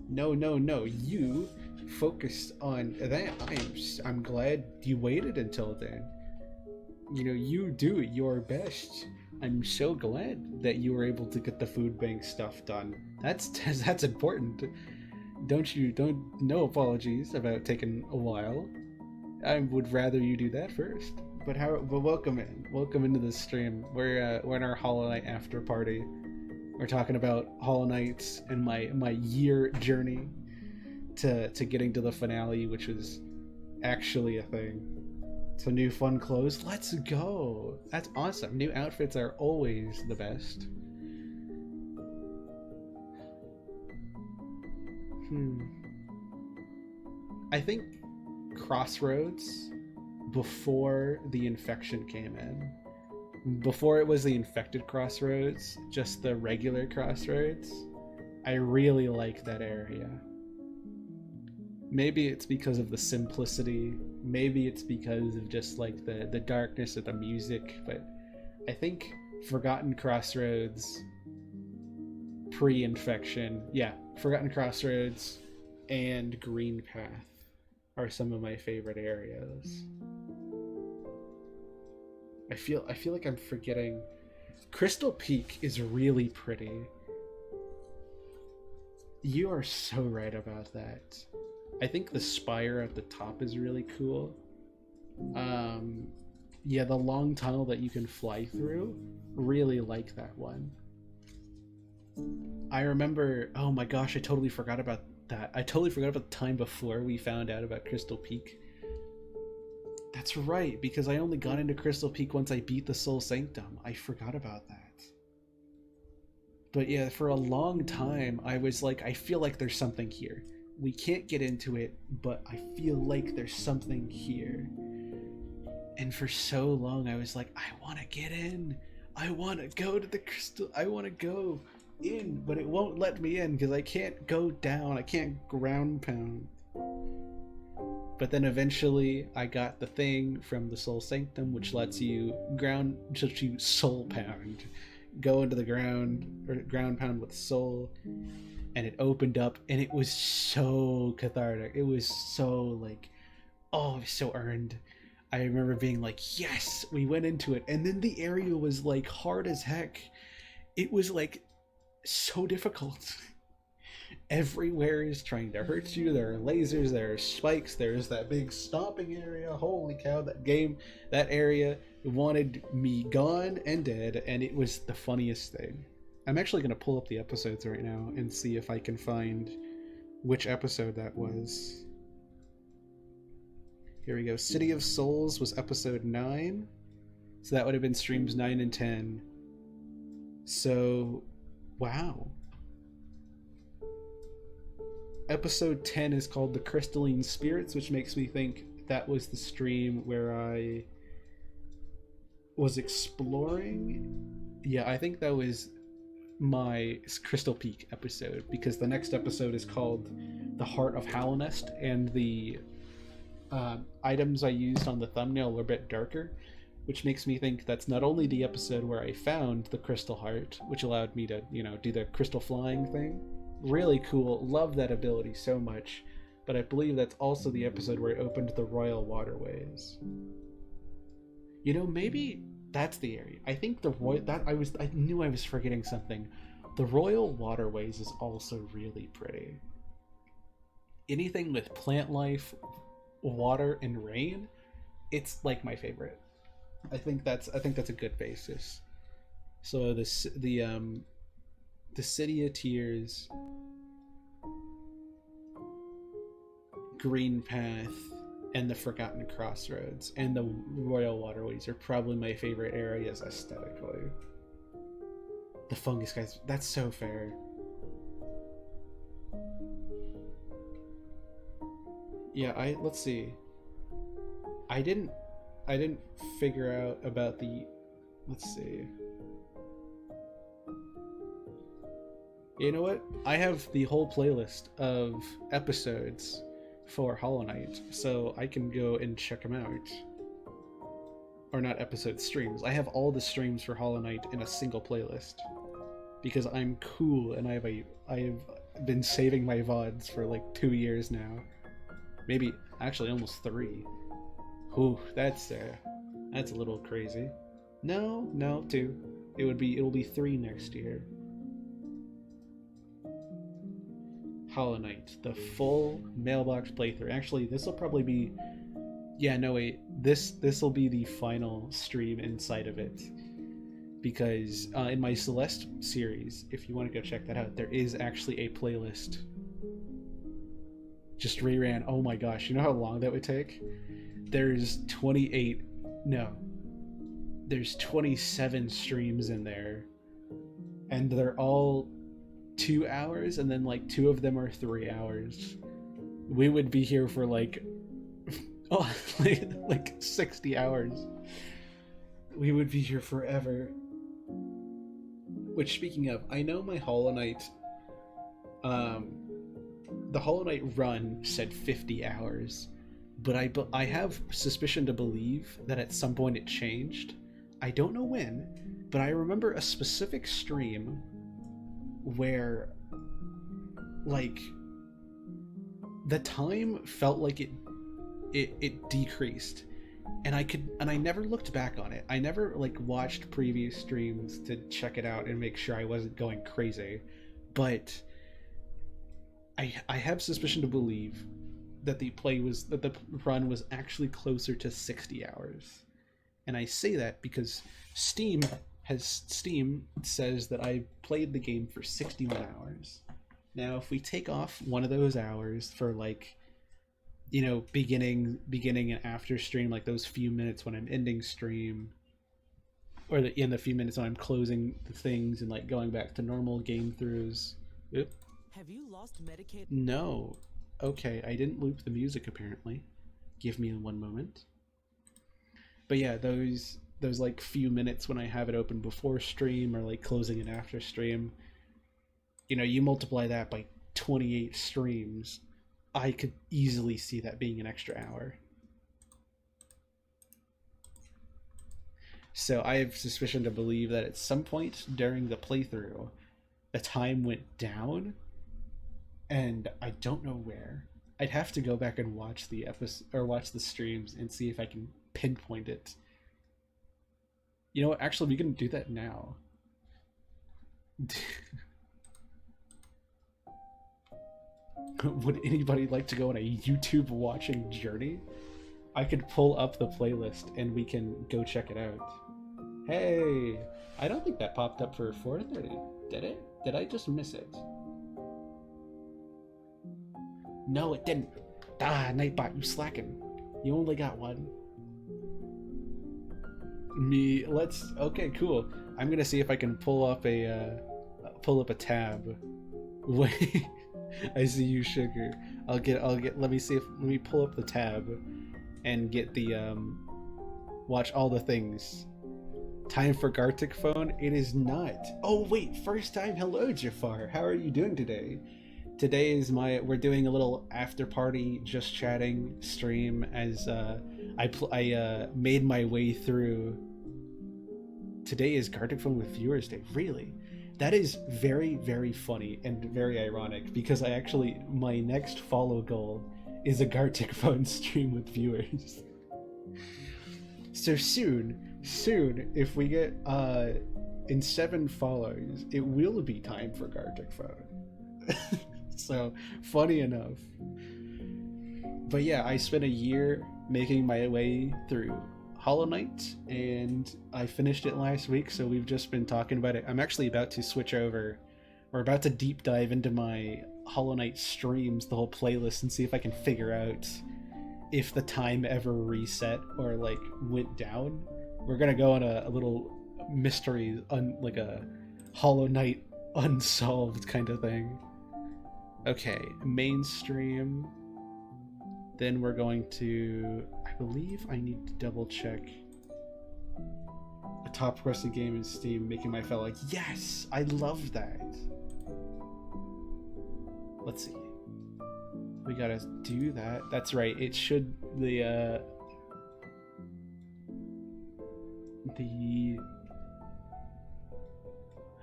No, you focused on that. I'm glad you waited until then. You know, you do your best. I'm so glad that you were able to get the food bank stuff done. That's important. No apologies about taking a while. I would rather you do that first. But welcome into the stream. We're in our Hollow Knight after party. We're talking about Hollow Knight and my year journey to getting to the finale, which was actually a thing. So new fun clothes. Let's go. That's awesome. New outfits are always the best. I think Crossroads, before the infection came in, before it was the infected Crossroads, just the regular Crossroads, I really like that area. Maybe it's because of the simplicity, maybe it's because of just like the darkness of the music, but I think Forgotten Crossroads, pre-infection, Forgotten Crossroads and Green Path are some of my favorite areas. I feel like I'm forgetting. Crystal Peak is really pretty. You are so right about that. I think the spire at the top is really cool. The long tunnel that you can fly through, really like that one. I remember, oh my gosh, I totally forgot about that. I totally forgot about the time before we found out about Crystal Peak. That's right, because I only got into Crystal Peak once I beat the Soul Sanctum. I forgot about that. But yeah, for a long time, I was like, I feel like there's something here. We can't get into it, but I feel like there's something here. And for so long, I was like, I want to get in. I want to go to the crystal. I want to go in, but it won't let me in because I can't go down. I can't ground pound. But then eventually, I got the thing from the Soul Sanctum, which lets you soul pound. Go into the ground, or ground pound with soul. And it opened up, and it was so cathartic. It was so like, oh, it was so earned. I remember being like, yes, we went into it. And then the area was like hard as heck. It was like so difficult. Everywhere is trying to hurt you. There are lasers, there are spikes, there's that big stomping area. Holy cow, that area wanted me gone and dead, and it was the funniest thing. I'm actually going to pull up the episodes right now and see if I can find which episode that was. Here we go. City of Souls was episode 9. So that would have been streams 9 and 10. So, wow. Episode 10 is called The Crystalline Spirits, which makes me think that was the stream where I was exploring. Yeah, I think that was my Crystal Peak episode, because the next episode is called The Heart of Hallownest, and the items I used on the thumbnail were a bit darker, which makes me think that's not only the episode where I found the crystal heart, which allowed me to, do the crystal flying thing. Really cool, love that ability so much, but I believe that's also the episode where I opened the Royal Waterways. Maybe that's the area. I think I knew I was forgetting something. The Royal Waterways is also really pretty. Anything with plant life, water, and rain, it's like my favorite. I think that's a good basis. So the City of Tears, Green Path, and the Forgotten Crossroads, and the Royal Waterways are probably my favorite areas aesthetically. The Fungus Guys, that's so fair. Yeah, let's see. I didn't figure out about the, let's see. You know what? I have the whole playlist of episodes for Hollow Knight, so I can go and check them out. Or not episode streams. I have all the streams for Hollow Knight in a single playlist, because I'm cool and I have been saving my VODs for like 2 years now. Maybe actually almost 3. Ooh, that's a little crazy. No, 2. It'll be 3 next year. Hollow Knight, the full mailbox playthrough. Actually, this will probably be, this will be the final stream inside of it, because in my Celeste series, if you want to go check that out, there is actually a playlist. Just reran. Oh my gosh, you know how long that would take? There's 27 streams in there, and they're all 2 hours, and then like 2 of them are 3 hours. We would be here for like 60 hours. We would be here forever. Which, speaking of, I know my Hollow Knight, the Hollow Knight run said 50 hours, but I have suspicion to believe that at some point it changed. I don't know when, but I remember a specific stream where, like, the time felt like it decreased, and I never looked back on it. I never like watched previous streams to check it out and make sure I wasn't going crazy, but I have suspicion to believe that the run was actually closer to 60 hours. And I say that because Steam says that I played the game for 61 hours. Now, if we take off one of those hours for, like, beginning and after stream, like those few minutes when I'm ending stream, or in the few minutes when I'm closing the things and like going back to normal game throughs. Oop. Have you lost Medicaid? No. Okay, I didn't loop the music apparently. Give me one moment. But yeah, those like few minutes when I have it open before stream or like closing it after stream, you multiply that by 28 streams, I could easily see that being an extra hour. So I have suspicion to believe that at some point during the playthrough, the time went down, and I don't know where. I'd have to go back and watch the episode or watch the streams and see if I can pinpoint it. You know what? Actually, we can do that now. Would anybody like to go on a YouTube watching journey? I could pull up the playlist and we can go check it out. Hey, I don't think that popped up for 4:30. Did it? Did I just miss it? No, it didn't. Ah, Nightbot, you slacking. You only got one? Okay, cool. I'm gonna see if I can pull up a tab. Wait, I see you, Sugar. Let me pull up the tab and get the, watch all the things. Time for Gartic phone? It is not. Oh wait, first time. Hello, Jafar. How are you doing today? Today is we're doing a little after party, just chatting stream as I made my way through. Today is Gartic phone with Viewers Day. Really? That is very, very funny and very ironic because my next follow goal is a Gartic phone stream with viewers. So soon, if we get in 7 follows, it will be time for Gartic phone. So funny enough. But yeah, I spent a year making my way through Hollow Knight, and I finished it last week, so we've just been talking about it. I'm actually about to switch over. We're about to deep dive into my Hollow Knight streams, the whole playlist, and see if I can figure out if the time ever reset or like went down. We're gonna go on a little mystery, like a Hollow Knight unsolved kind of thing. Okay, mainstream. Then we're going to, I believe I need to double check a top requested game in Steam, making my fellow like, yes, I love that. Let's see. We gotta do that. That's right. It should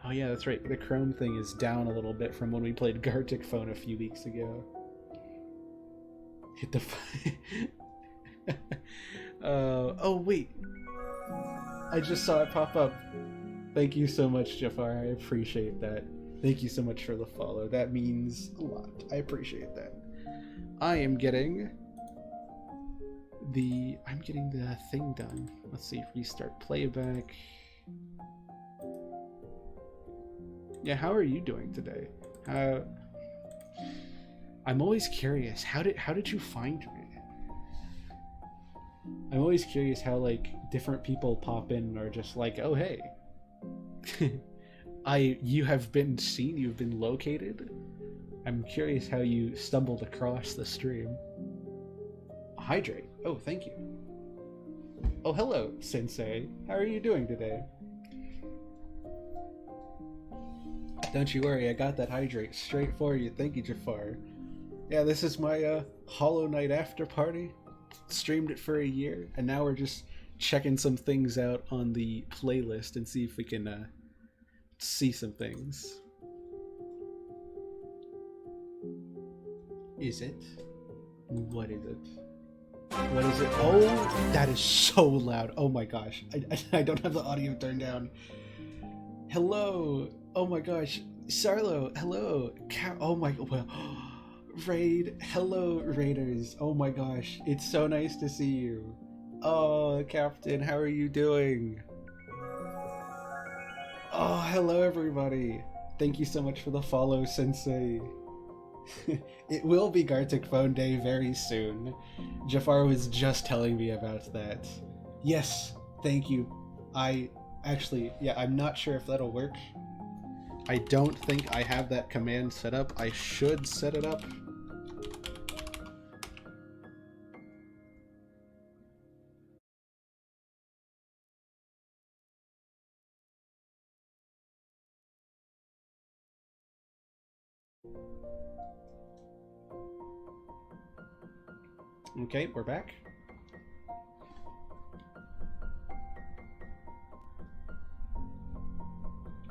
oh yeah, that's right. The Chrome thing is down a little bit from when we played Gartic phone a few weeks ago. Hit the oh wait, I just saw it pop up. Thank you so much, Jafar. I appreciate that. Thank you so much for the follow. That means a lot. I appreciate that. I'm getting the thing done. Let's see, restart playback. Yeah, how are you doing today? I'm always curious. How did you find me? I'm always curious how like different people pop in and are just like, oh hey, you have been seen, you've been located. I'm curious how you stumbled across the stream. Hydrate. Oh, thank you. Oh, hello, Sensei. How are you doing today? Don't you worry, I got that hydrate straight for you. Thank you, Jafar. Yeah, this is my Hollow Knight after party. Streamed it for a year, and now we're just checking some things out on the playlist and see if we can see some things. Is it? What is it? What is it? Oh, that is so loud. Oh my gosh. I don't have the audio turned down. Hello. Oh my gosh. Sarlo. Hello. Oh my. Well. Raid. Hello, Raiders. Oh my gosh. It's so nice to see you. Oh, Captain. How are you doing? Oh, hello, everybody. Thank you so much for the follow, Sensei. It will be Gartic Phone Day very soon. Jafar was just telling me about that. Yes, thank you. I'm not sure if that'll work. I don't think I have that command set up. I should set it up. Okay, we're back.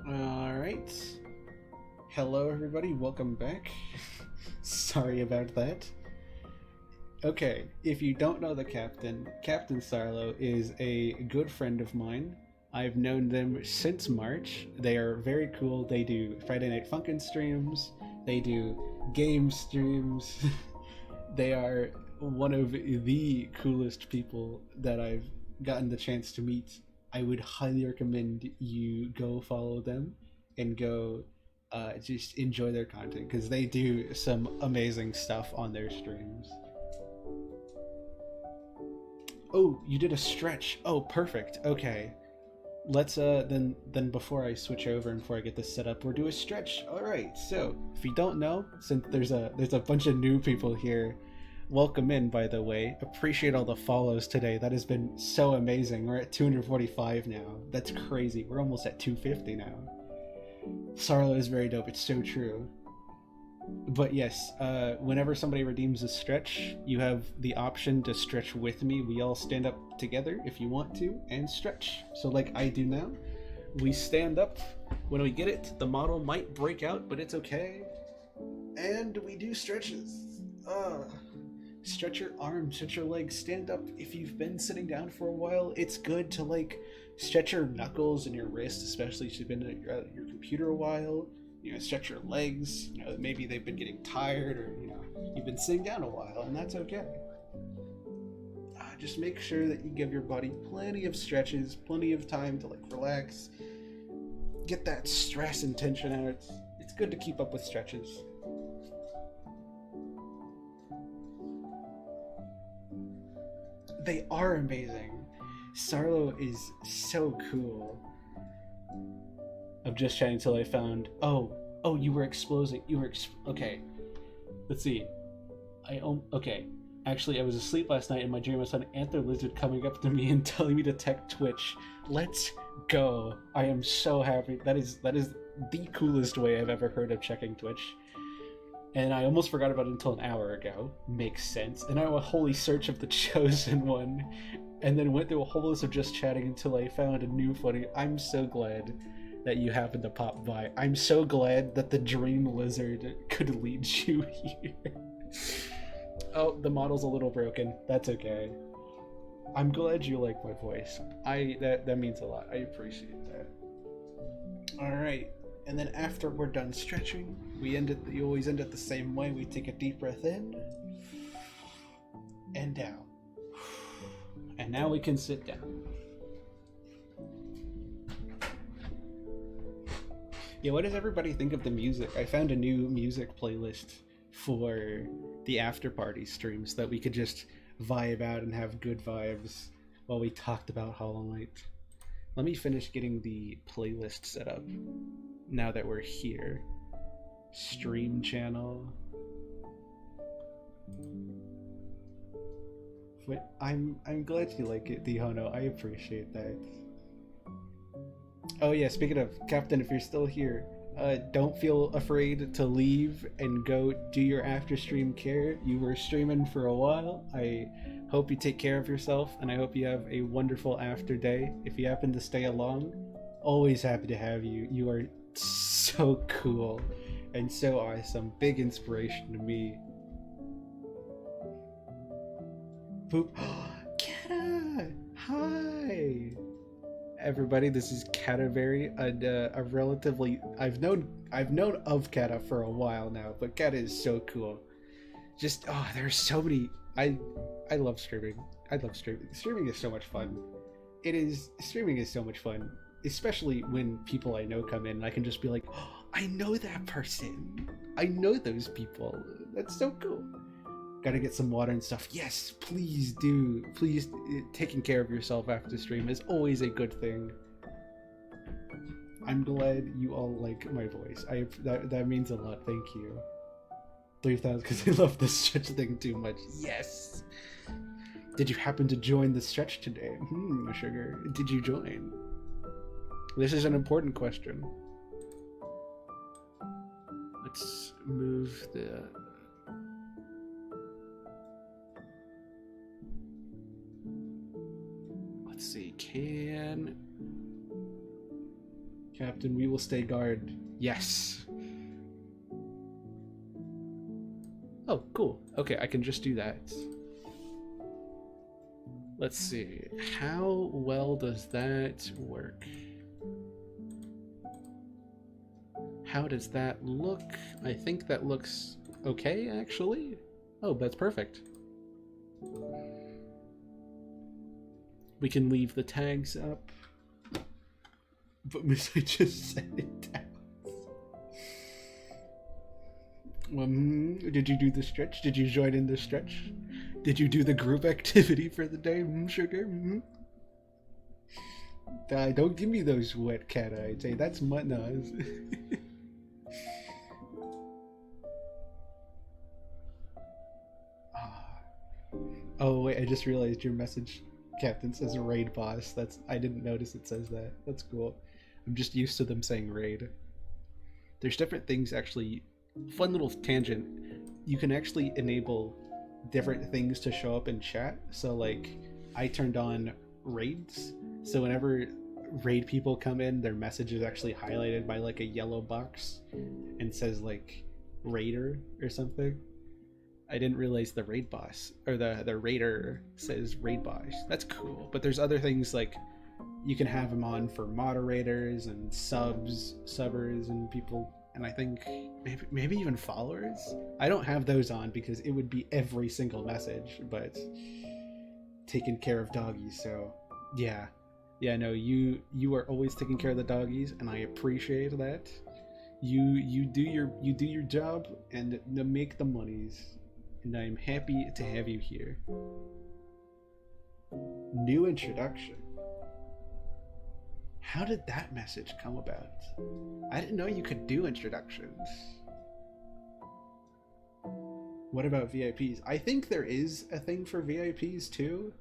Alright. Hello, everybody. Welcome back. Sorry about that. Okay, if you don't know the Captain, Captain Sarlo is a good friend of mine. I've known them since March. They are very cool. They do Friday Night Funkin' streams. They do game streams. They are one of the coolest people that I've gotten the chance to meet. I would highly recommend you go follow them and go just enjoy their content because they do some amazing stuff on their streams. Oh, you did a stretch. Oh, perfect. Okay. Let's then before I switch over and before I get this set up, we'll do a stretch. All right. So if you don't know, since there's a bunch of new people here, welcome in. By the way, appreciate all the follows today. That has been so amazing. We're at 245 now. That's crazy. We're almost at 250 now. Sarlo is very dope. It's so true. But yes, whenever somebody redeems a stretch, you have the option to stretch with me. We all stand up together if you want to and stretch. So like I do now, we stand up. When we get it, the model might break out, but it's okay. And we do stretches. Stretch your arms, stretch your legs, stand up. If you've been sitting down for a while, it's good to like stretch your knuckles and your wrists, especially if you've been at your computer a while. You know, stretch your legs. You know, maybe they've been getting tired, or you know, you've been sitting down a while, and that's okay. Just make sure that you give your body plenty of stretches, plenty of time to like relax, get that stress and tension out. It's good to keep up with stretches. They are amazing. Sarlo is so cool. I'm just chatting until I found. Oh, you were exploding. Okay. Let's see. Okay. Actually, I was asleep last night, and my dream I saw an antler lizard coming up to me and telling me to tech Twitch. Let's go! I am so happy. That is the coolest way I've ever heard of checking Twitch. And I almost forgot about it until an hour ago. Makes sense. And I went a holy search of the chosen one, and then went through a whole list of just chatting until I found a new funny. I'm so glad that you happened to pop by. I'm so glad that the dream lizard could lead you here. Oh, the model's a little broken. That's okay. I'm glad you like my voice. That means a lot. I appreciate that. Alright, and then after we're done stretching, we always end it the same way. We take a deep breath in and down. And now we can sit down. Yeah, what does everybody think of the music? I found a new music playlist for the after party streams that we could just vibe out and have good vibes while we talked about Hollow Knight. Let me finish getting the playlist set up now that we're here. Stream channel. But I'm glad you like it, Dihono. I appreciate that. Oh yeah, speaking of, Captain, if you're still here, don't feel afraid to leave and go do your after stream care. You were streaming for a while. I hope you take care of yourself, and I hope you have a wonderful after day. If you happen to stay along, always happy to have you. You are so cool and so awesome. Big inspiration to me. Boop. Kata! Hi! Everybody, this is Cataberry, a relatively I've known of Kata for a while now, but Kata is so cool. Just there's so many. I love streaming. I love streaming. Streaming is so much fun. Streaming is so much fun, especially when people I know come in and I can just be like, oh, I know that person. I know those people. That's so cool. Gotta get some water and stuff. Yes, please do. Please, taking care of yourself after stream is always a good thing. I'm glad you all like my voice. That means a lot. Thank you. 3,000 because I love the stretch thing too much. Yes. Did you happen to join the stretch today? Sugar. Did you join? This is an important question. Let's move the. Let's see, Captain, we will stay guard. Yes. Oh, cool. Okay, I can just do that. Let's see. How well does that work? How does that look? I think that looks okay, actually. Oh, that's perfect. We can leave the tags up. But Miss, I just set it down. Did you do the stretch? Did you join in the stretch? Did you do the group activity for the day, sugar? Don't give me those wet cat eyes. Hey, that's my nose. Oh wait, I just realized your message, Captain, says raid boss. I didn't notice it says that. That's cool. I'm just used to them saying raid. There's different things actually. Fun little tangent. You can actually enable different things to show up in chat. So like, I turned on raids. So whenever raid people come in, their message is actually highlighted by like a yellow box and says like raider or something. I didn't realize the raid boss or the raider says raid boss. That's cool. But there's other things like you can have them on for moderators and subbers and people, and I think maybe even followers. I don't have those on because it would be every single message, but taking care of doggies. So yeah, no, you are always taking care of the doggies, and I appreciate that. You do your job and make the monies. And I'm happy to have you here. New introduction. How did that message come about? I didn't know you could do introductions. What about VIPs? I think there is a thing for VIPs too.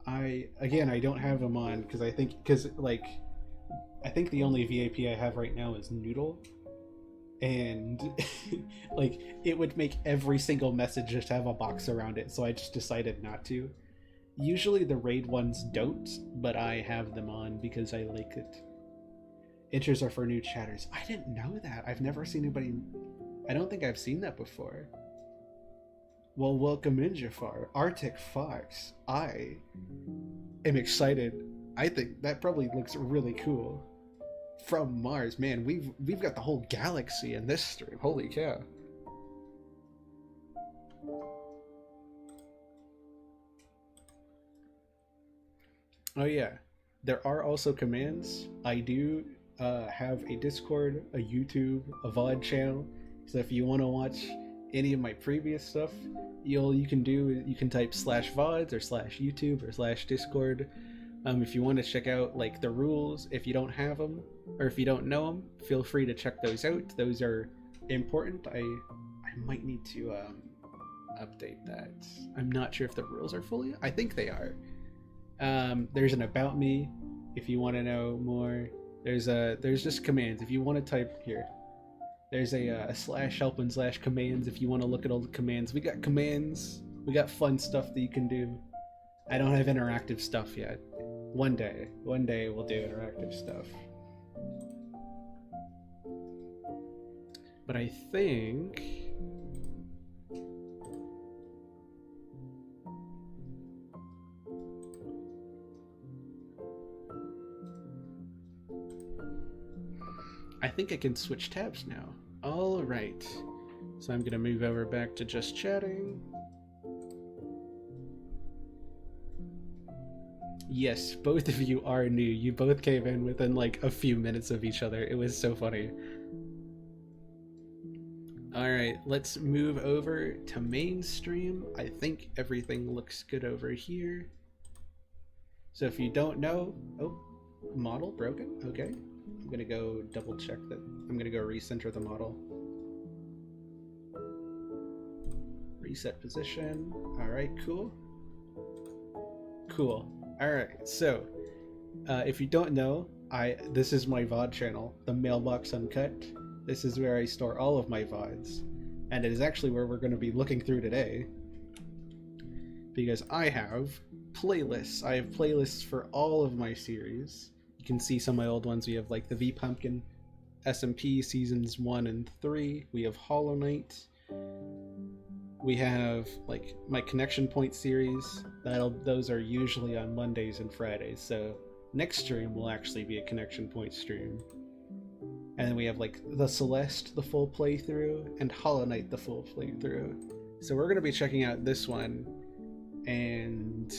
I don't have them on because I think the only VIP I have right now is Noodle. And like it would make every single message just have a box around it, so I just decided not to. Usually the raid ones don't, but I have them on because I like it. Intros are for new chatters. I didn't know that. I've never seen anybody. I don't think I've seen that before. Well, welcome in, Jafar. Arctic Fox. I am excited. I think that probably looks really cool. From Mars, man, we've got the whole galaxy in this stream. Holy cow. Oh yeah, there are also commands. I do have a Discord, a YouTube, a VOD channel. So if you want to watch any of my previous stuff, you can type /VODs or /YouTube or /Discord. If you want to check out like the rules, if you don't have them or if you don't know them, feel free to check those out. Those are important. I might need to update that. I'm not sure if the rules are fully. I think they are. There's an about me if you want to know more. There's just commands if you want to type here. There's a /help and /commands if you want to look at all the commands. We got commands. We got fun stuff that you can do. I don't have interactive stuff yet. One day we'll do interactive stuff. But I think I can switch tabs now. All right. So I'm gonna move over back to just chatting. Yes, both of you are new. You both came in within like a few minutes of each other. It was so funny. Alright, let's move over to mainstream. I think everything looks good over here. So if you don't know... Oh, model broken? Okay. I'm gonna go double check that. I'm gonna go recenter the model. Reset position. Alright, cool. Cool. Alright, so if you don't know, this is my VOD channel, the Mailbox Uncut. This is where I store all of my VODs, and it is actually where we're going to be looking through today, because I have playlists. I have playlists for all of my series. You can see some of my old ones. We have like the V Pumpkin SMP seasons 1 and 3. We have Hollow Knight. We have like my Connection Point series. Those are usually on Mondays and Fridays. So next stream will actually be a Connection Point stream. And then we have like the Celeste, the full playthrough, and Hollow Knight, the full playthrough. So we're going to be checking out this one, and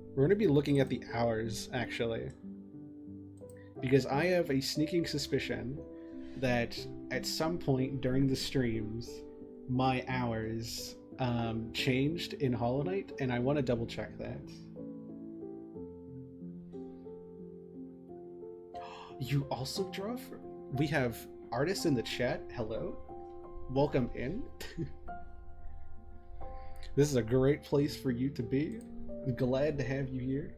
we're going to be looking at the hours actually, because I have a sneaking suspicion that at some point during the streams, my hours changed in Hollow Knight, and I want to double check that. You also draw for... We have artists in the chat. Hello. Welcome in. This is a great place for you to be. I'm glad to have you here.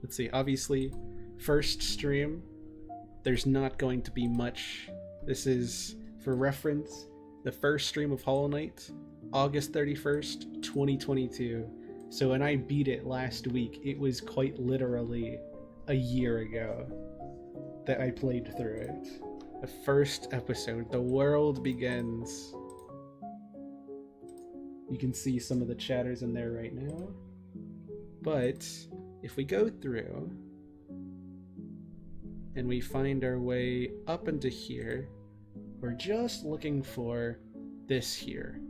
Let's see, obviously, first stream, there's not going to be much. This is, for reference, the first stream of Hollow Knight, August 31st, 2022. So when I beat it last week, it was quite literally a year ago that I played through it. The first episode, the world begins. You can see some of the chatters in there right now. But if we go through and we find our way up into here, we're just looking for this here.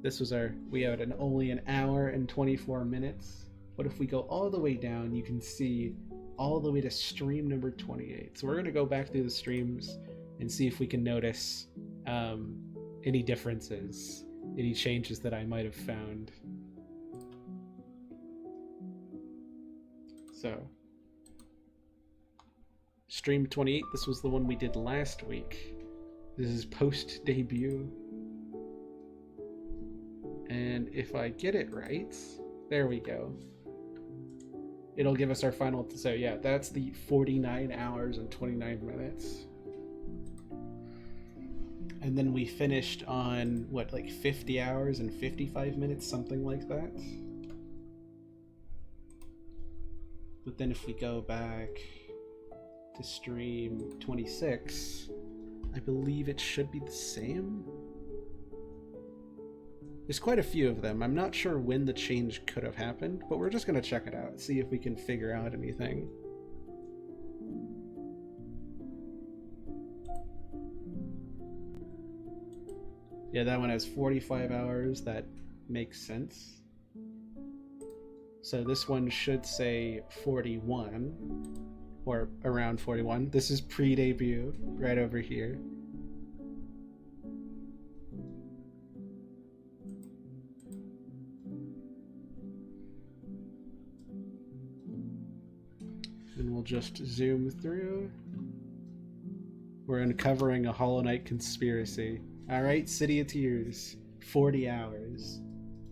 This was we had only an hour and 24 minutes. But if we go all the way down, you can see all the way to stream number 28. So we're going to go back through the streams and see if we can notice any differences, any changes that I might have found. So, stream 28, this was the one we did last week. This is post debut. And if I get it right, there we go. It'll give us our final, so yeah, that's the 49 hours and 29 minutes. And then we finished on, what, like 50 hours and 55 minutes, something like that. But then if we go back to stream 26, I believe it should be the same. There's quite a few of them. I'm not sure when the change could have happened, but we're just going to check it out, see if we can figure out anything. Yeah, that one has 45 hours. That makes sense. So this one should say 41, or around 41. This is pre-debut, right over here. And we'll just zoom through. We're uncovering a Hollow Knight conspiracy. Alright, City of Tears, 40 hours.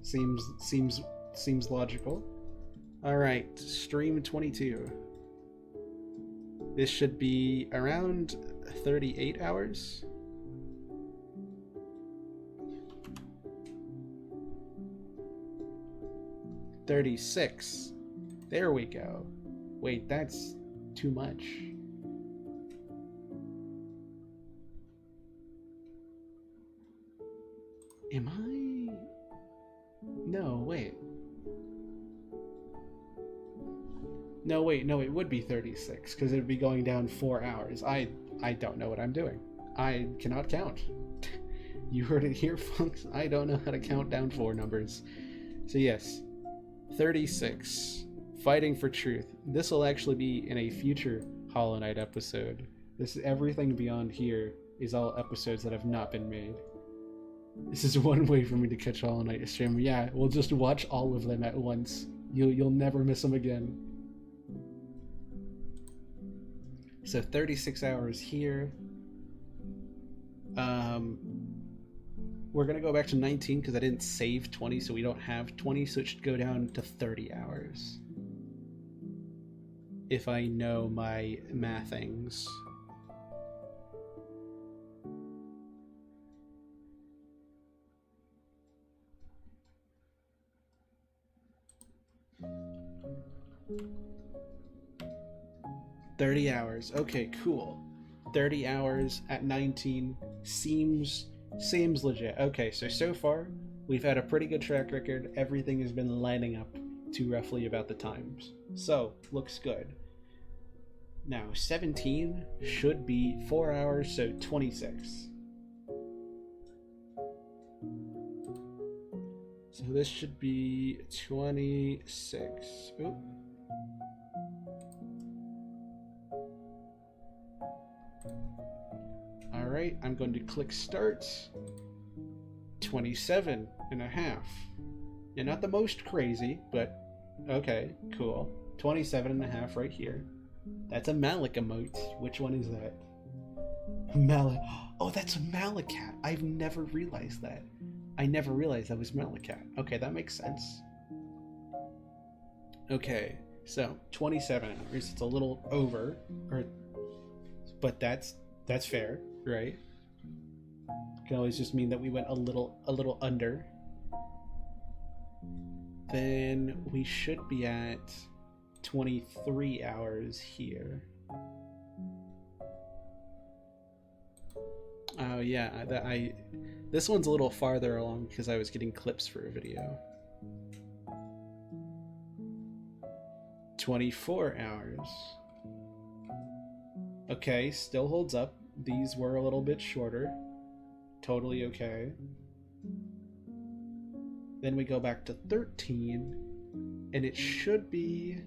Seems logical. Alright, stream 22. This should be around 38 hours. $36. There we go. Wait, that's too much. Am I? No, wait. No, wait, no, it would be 36, because it would be going down 4 hours. I don't know what I'm doing. I cannot count. You heard it here, folks. I don't know how to count down 4 numbers. So yes, 36. Fighting for Truth. This will actually be in a future Hollow Knight episode. This everything beyond here is all episodes that have not been made. This is one way for me to catch Hollow Knight stream. Yeah, we'll just watch all of them at once. You'll never miss them again. So 36 hours here. We're gonna go back to 19 because I didn't save 20, so we don't have 20, so it should go down to 30 hours. If I know my mathings. $30 hours. Okay, cool. 30 hours at 19 seems legit. Okay, so far we've had a pretty good track record. Everything has been lining up to roughly about the times. So, looks good. Now, 17 should be 4 hours, so 26. So this should be 26. Oop. Alright, I'm going to click start. 27 and a half. Yeah, not the most crazy, but okay, cool. 27 and a half right here. That's a Malik emote. Which one is that? Malik. Oh, that's a Malacat. I've never realized that. I never realized that was Malacat. Okay, that makes sense. Okay, so 27 hours. It's a little over, but that's fair, right? Can always just mean that we went a little under. Then we should be at 23 hours here. Oh yeah, this one's a little farther along because I was getting clips for a video. 24 hours. Okay, still holds up. These were a little bit shorter. Totally okay. Then we go back to 13, and it should be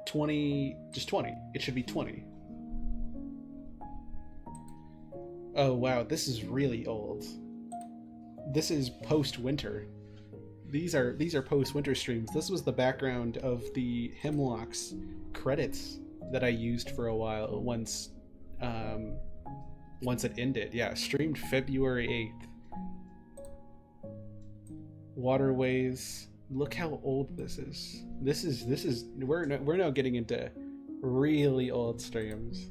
20, just 20. It should be 20. Oh wow, this is really old. This is post-winter. These are post-winter streams. This was the background of the Hemlock's credits that I used for a while once it ended. Yeah, streamed February 8th. Waterways. Look how old this is. This is we're now getting into really old streams.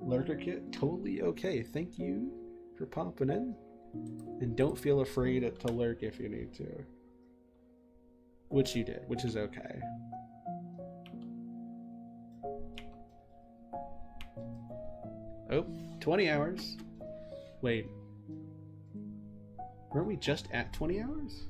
Lurker Kit, totally okay. Thank you for popping in. And don't feel afraid to lurk if you need to. Which you did, which is okay. Oh, 20 hours. Wait. Weren't we just at 20 hours?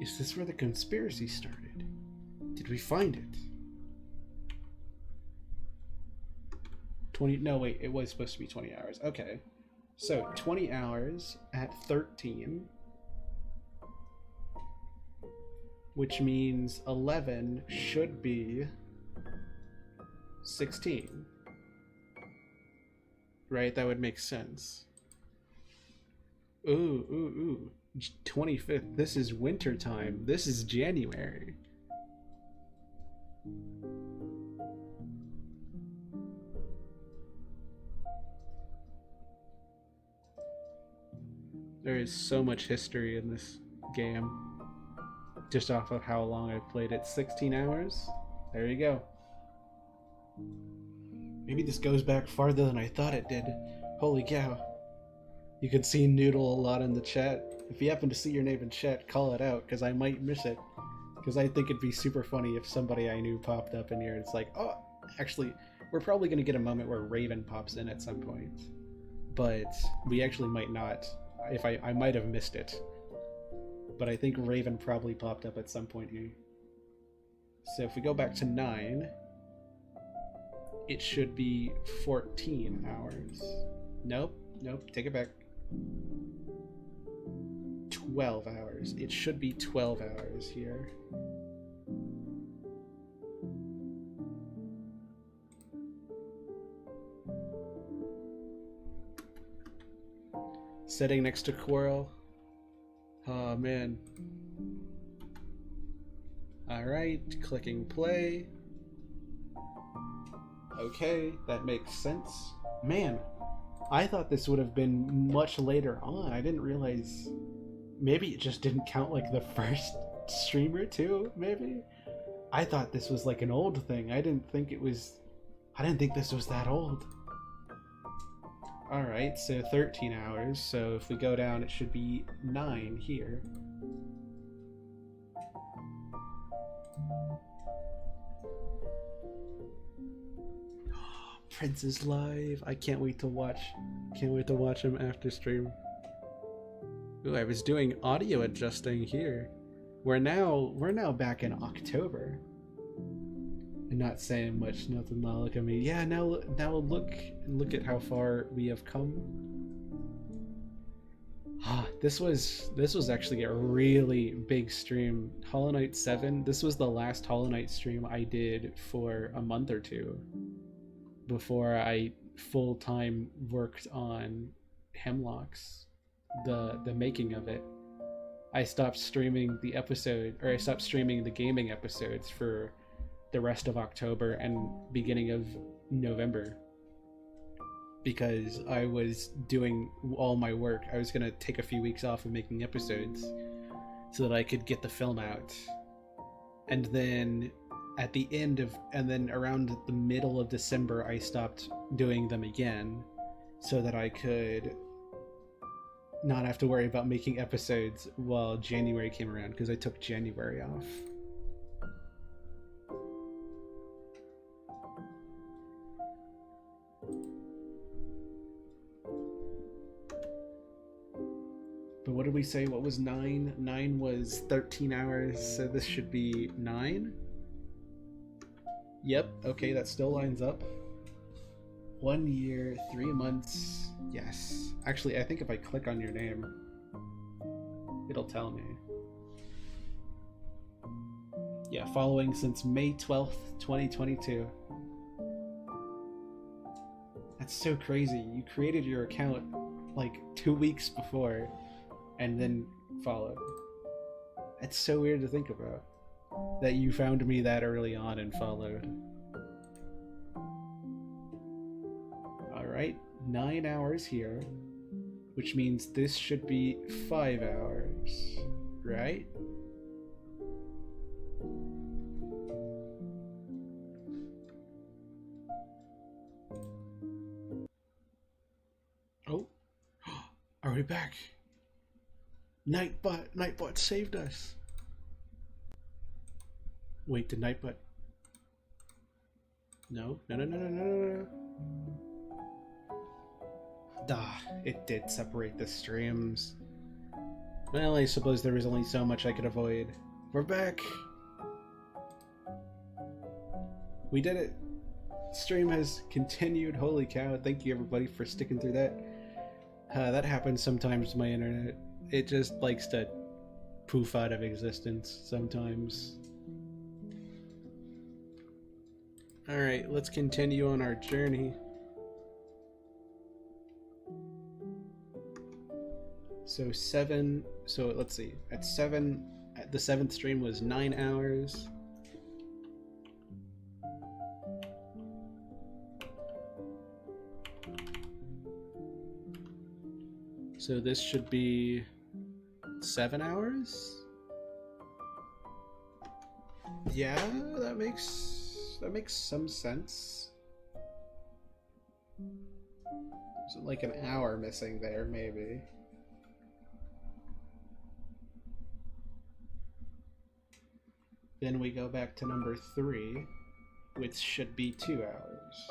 Is this where the conspiracy started? Did we find it? 20, no wait, it was supposed to be 20 hours. Okay. So 20 hours at 13. Which means 11 should be 16. Right? That would make sense. Ooh. 25th. This is winter time. This is January. There is so much history in this game. Just off of how long I've played it. 16 hours? There you go. Maybe this goes back farther than I thought it did. Holy cow. You can see Noodle a lot in the chat. If you happen to see your name in chat, call it out, because I might miss it. Because I think it'd be super funny if somebody I knew popped up in here. It's like, oh, actually, we're probably going to get a moment where Raven pops in at some point. But we actually might not. If I might have missed it. But I think Raven probably popped up at some point here. So if we go back to 9, it should be 14 hours. Nope, take it back. 12 hours. It should be 12 hours here. Sitting next to Coral. Oh man. Alright, clicking play. Okay, that makes sense. Man, I thought this would have been much later on. I didn't realize. Maybe it just didn't count like the first streamer too, maybe? I thought this was like an old thing. I didn't think this was that old. Alright, so 13 hours. So if we go down, it should be 9 here. Prince is live. I can't wait to watch. Can't wait to watch him after stream. Ooh, I was doing audio adjusting here. We're now back in October. Not saying much, nothing. Now look at me. Yeah, now look at how far we have come. Ah, this was actually a really big stream. Hollow Knight 7. This was the last Hollow Knight stream I did for a month or two before I full-time worked on Hemlocks, the making of it. I stopped streaming the episode, or I stopped streaming the gaming episodes for the rest of October and beginning of November because I was doing all my work. I was gonna take a few weeks off of making episodes so that I could get the film out. And then at the end of, and then around the middle of December, I stopped doing them again so that I could not have to worry about making episodes while January came around, because I took January off. But what did we say? What was 9? 9 was 13 hours, so this should be 9? Yep, okay, that still lines up. 1 year, 3 months, yes. Actually, I think if I click on your name, it'll tell me. Yeah, following since May 12th, 2022. That's so crazy. You created your account like 2 weeks before and then followed. It's so weird to think about. That you found me that early on and followed. Alright, 9 hours here, which means this should be 5 hours, right? Oh, are we back? Nightbot saved us. Wait, did Nightbot? No. It did separate the streams. Well, I suppose there was only so much I could avoid. We're back! We did it! Stream has continued. Holy cow, thank you everybody for sticking through that. That happens sometimes to my internet. It just likes to poof out of existence sometimes. Alright, let's continue on our journey. So let's see, at the 7th stream was 9 hours. So this should be 7 hours? Yeah, that makes some sense. There's like an hour missing there, maybe. Then we go back to number 3, which should be 2 hours.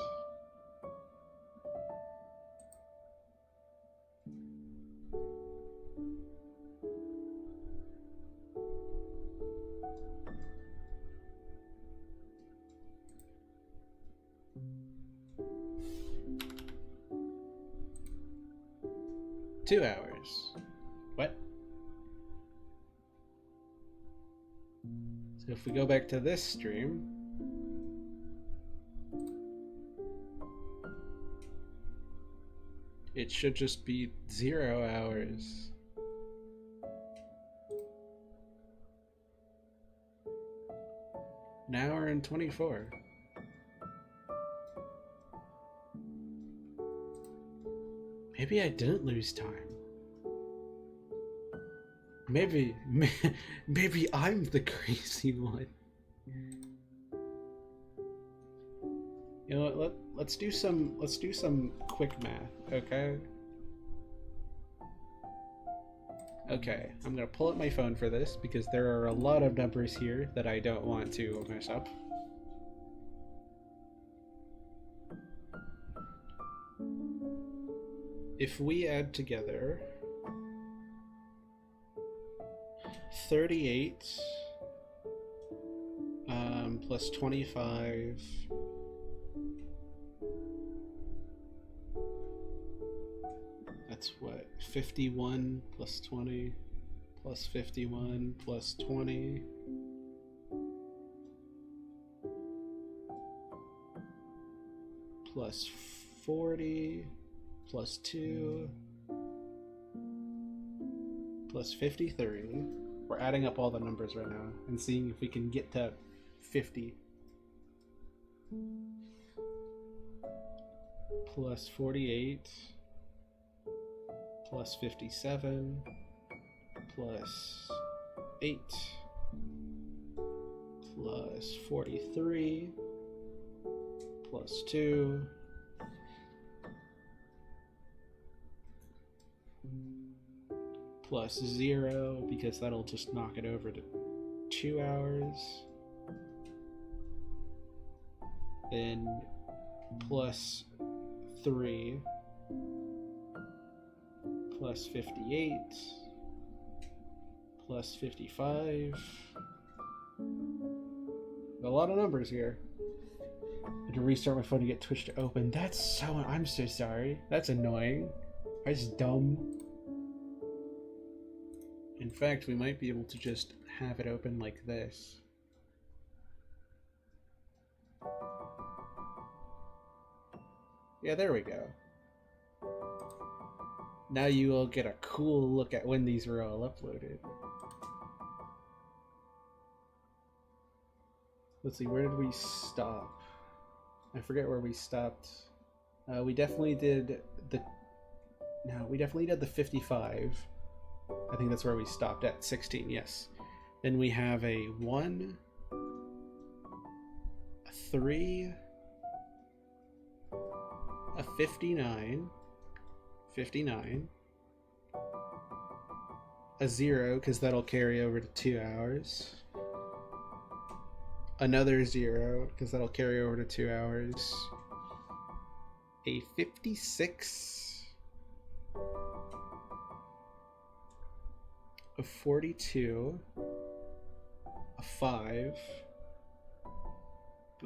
Two hours. What? So if we go back to this stream, it should just be 0 hours. An hour and 24. Maybe I didn't lose time. Maybe I'm the crazy one. You know what? Let's do some quick math, okay? Okay, I'm gonna pull up my phone for this because there are a lot of numbers here that I don't want to mess up. If we add together 38 plus 25. That's what? 51 plus 20 plus 51 plus 20. Plus 40 plus 2 plus 53. We're adding up all the numbers right now and seeing if we can get to 50. Plus 48 plus 57 plus 8 plus 43 plus 2 plus 0, because that'll just knock it over to 2 hours. Then plus 3 plus 58 plus 55. A lot of numbers here. I had to restart my phone to get Twitch to open. I'm so sorry. That's annoying. That's dumb. In fact, we might be able to just have it open like this. Yeah, there we go. Now you will get a cool look at when these were all uploaded. Let's see, where did we stop? I forget where we stopped. We definitely did the... No, we definitely did the 55. I think that's where we stopped at 16, yes. Then we have a 1, a 3, a 59, a 0, because that'll carry over to 2 hours, another 0, because that'll carry over to 2 hours, a 56, a 42, a 5.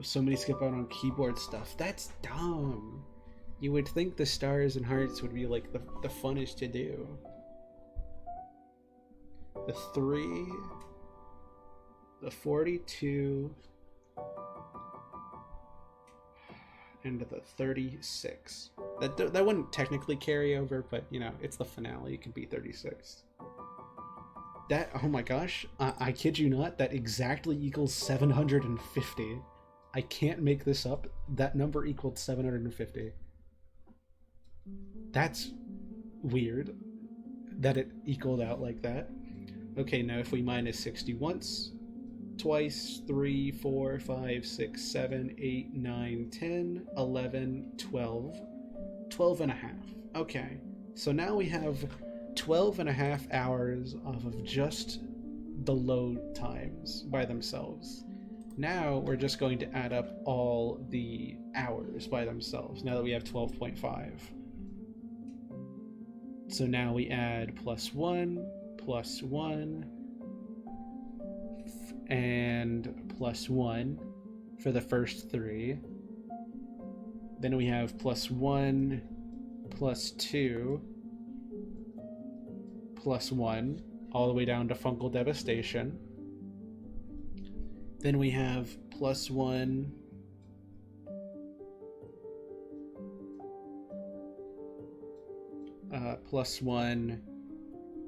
So many skip out on keyboard stuff. That's dumb. You would think the stars and hearts would be like the funnest to do. The 3, the 42, and the 36. That wouldn't technically carry over, but you know, it's the finale. It could be 36. That, oh my gosh, I kid you not, that exactly equals 750. I can't make this up. That number equaled 750. That's weird that it equaled out like that. Okay, now if we minus 60 once, twice, 3, 4, 5, 6, 7, 8, 9, 10, 11, 12, 12 and a half. Okay, so now we have 12 and a half hours off of just the load times by themselves. Now we're just going to add up all the hours by themselves, now that we have 12.5. So now we add plus 1, and plus 1 for the first 3. Then we have plus 1, plus 2, plus 1, all the way down to Fungal Devastation. Then we have plus 1, plus 1,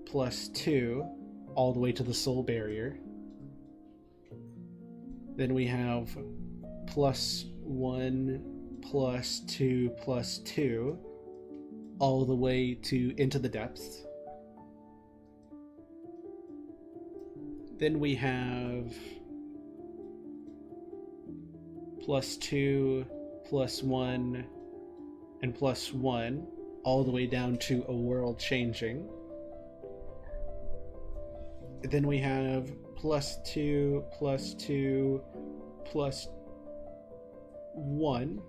plus 2, all the way to the Soul Barrier. Then we have plus 1, plus 2, plus 2, all the way to Into the Depths. Then we have plus 2, plus 1, and plus 1, all the way down to A World Changing. Then we have plus 2, plus 2, plus 1,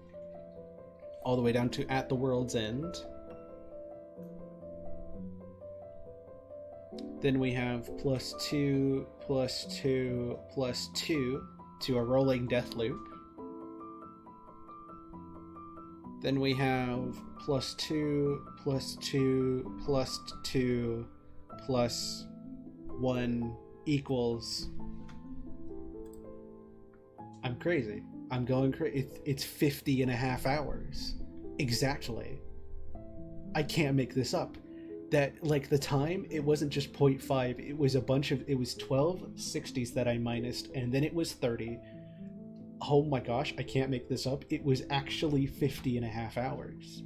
all the way down to At the World's End. Then we have plus 2, plus 2, plus 2, to a rolling death loop. Then we have +2, +2, +2, +1 equals... I'm crazy. I'm going crazy. It's 50 and a half hours. Exactly. I can't make this up. That, like, the time, it wasn't just 0.5, it was it was 12 60s that I minused, and then it was 30. Oh my gosh, I can't make this up. It was actually 50 and a half hours.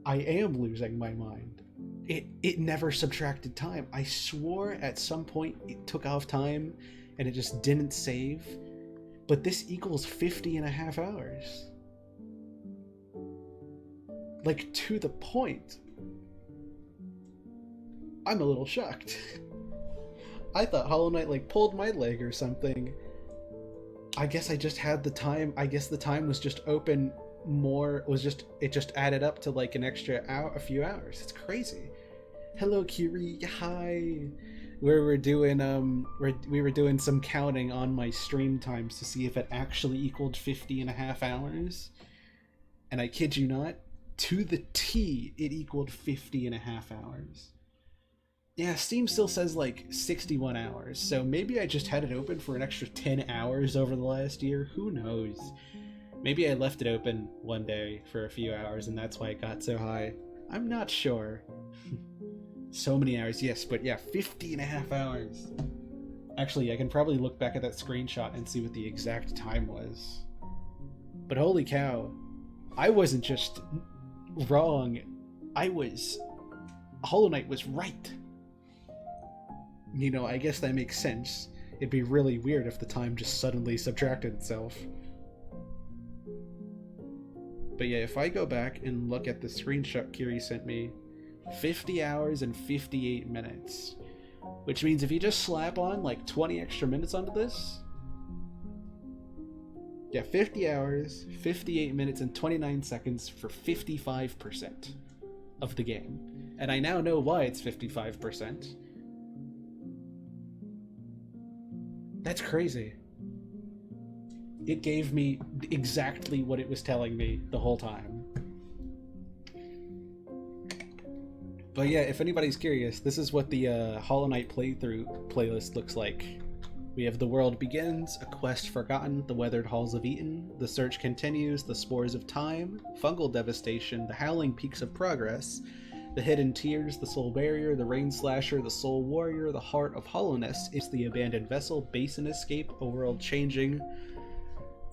I am losing my mind. It never subtracted time. I swore at some point it took off time and it just didn't save. But this equals 50 and a half hours. Like, to the point. I'm a little shocked. I thought Hollow Knight, like, pulled my leg or something. I guess I just had the time. I guess the time was just open more. It just added up to, like, an extra hour, a few hours. It's crazy. Hello, Kiri. Hi. Where we're doing we were doing some counting on my stream times to see if it actually equaled 50 and a half hours, and I kid you not, to the T it equaled 50 and a half hours. Yeah, Steam still says like 61 hours, so maybe I just had it open for an extra 10 hours over the last year. Who knows? Maybe I left it open one day for a few hours and that's why it got so high. I'm not sure. So many hours, yes, but yeah, 50 and a half hours. Actually, I can probably look back at that screenshot and see what the exact time was. But holy cow, I wasn't just wrong, Hollow Knight was right. You know, I guess that makes sense. It'd be really weird if the time just suddenly subtracted itself. But yeah, if I go back and look at the screenshot Kiri sent me, 50 hours and 58 minutes. Which means if you just slap on like 20 extra minutes onto this... Yeah, 50 hours, 58 minutes, and 29 seconds for 55% of the game. And I now know why it's 55%. That's crazy. It gave me exactly what it was telling me the whole time. But yeah, if anybody's curious, this is what the Hollow Knight playthrough playlist looks like. We have The World Begins, A Quest Forgotten, The Weathered Halls of Eden, The Search Continues, The Spores of Time, Fungal Devastation, The Howling Peaks of Progress, The Hidden Tears, The Soul Barrier, The Rain Slasher, The Soul Warrior, The Heart of Hollowness, It's the Abandoned Vessel, Basin Escape, A World Changing,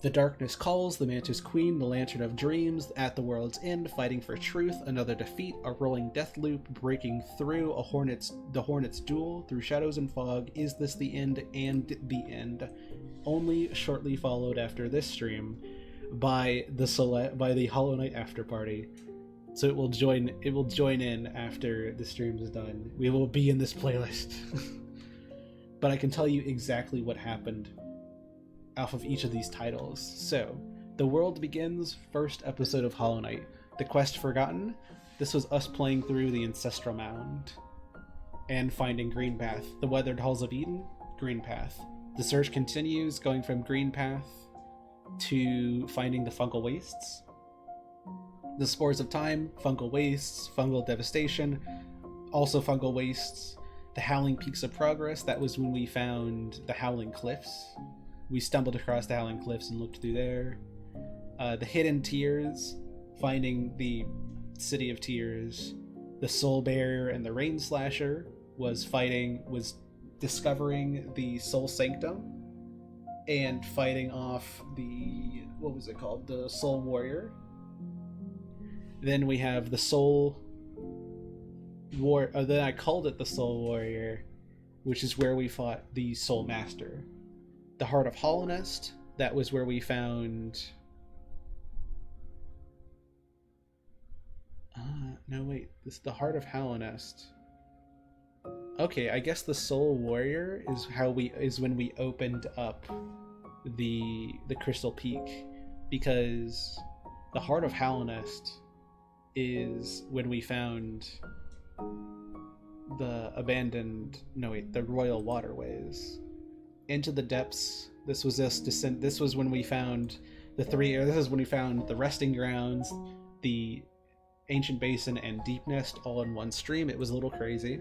The Darkness Calls, The Mantis Queen, The Lantern of Dreams, At the World's End, Fighting for Truth, Another Defeat, A Rolling Death Loop, Breaking Through, The Hornet's Duel, Through Shadows and Fog, Is This the End, and The End. Only shortly followed after this stream by the Hollow Knight After Party. So it will join in after the stream is done. We will be in this playlist. But I can tell you exactly what happened off of each of these titles. So, The World Begins, first episode of Hollow Knight. The Quest Forgotten, this was us playing through the Ancestral Mound and finding Green Path. The Weathered Halls of Eden, Green Path. The search continues, going from Green Path to finding the Fungal Wastes. The Spores of Time, Fungal Wastes, Fungal Devastation, also Fungal Wastes. The Howling Peaks of Progress, that was when we found the Howling Cliffs. We stumbled across the Howling Cliffs and looked through there. The Hidden Tears, finding the City of Tears. The Soul Barrier and the Rain Slasher was discovering the Soul Sanctum and fighting off the, what was it called? The Soul Warrior. Then we have the Soul War. Then I called it the Soul Warrior, which is where we fought the Soul Master. The Heart of Hollownest, that was where we found... no wait, this is the Heart of Hollownest. Okay, I guess the Soul Warrior is when we opened up the Crystal Peak, because the Heart of Hollownest is when we found the Royal Waterways. Into the Depths This was us descent. This was when we found the three. Or this is when we found the resting grounds, the ancient basin, and Deep Nest all in one stream. It was a little crazy.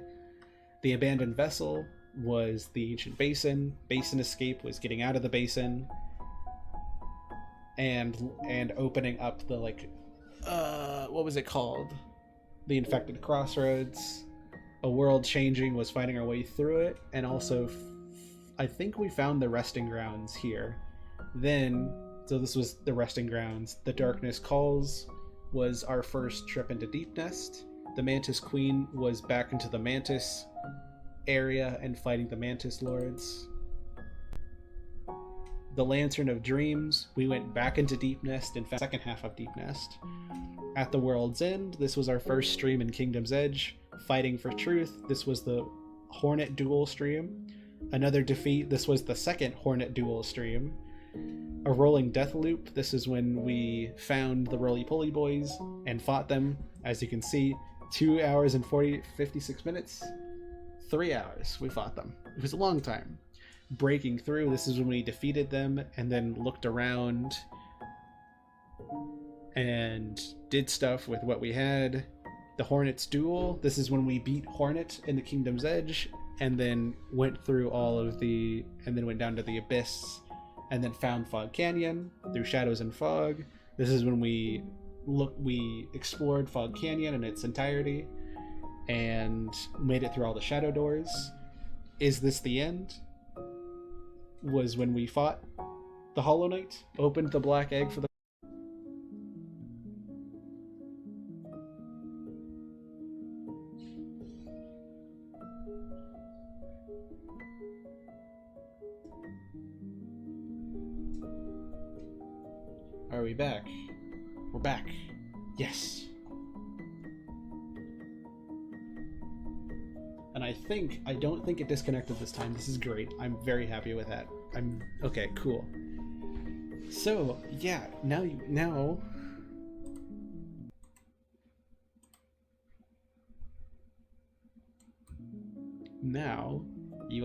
The abandoned vessel was the ancient basin. Basin escape was getting out of the basin and opening up the what was it called? The infected crossroads. A world changing was finding our way through it, and also I think we found the resting grounds here. Then, so this was the resting grounds. The Darkness Calls was our first trip into Deep Nest. The Mantis Queen was back into the Mantis area and fighting the Mantis Lords. The Lantern of Dreams, we went back into Deep Nest, in fact, second half of Deep Nest. At the World's End, this was our first stream in Kingdom's Edge. Fighting for Truth, this was the Hornet Duel stream. Another Defeat, this was the second Hornet Duel stream. A Rolling Death Loop, this is when we found the Roly Poly Boys and fought them. As you can see, 2 hours and 56 minutes. 3 hours we fought them. It was a long time. Breaking Through, this is when we defeated them and then looked around and did stuff with what we had. The Hornet's Duel, this is when we beat Hornet in the Kingdom's Edge and then went through all of the, and then went down to the Abyss and then found Fog Canyon through Shadows and Fog. This is when we explored Fog Canyon in its entirety and made it through all the shadow doors. Is This the End? Was when we fought the Hollow Knight, opened the black egg for the... Are we back? We're back. Yes. And I don't think it disconnected this time. This is great. I'm very happy with that. Okay, cool. So, yeah, now you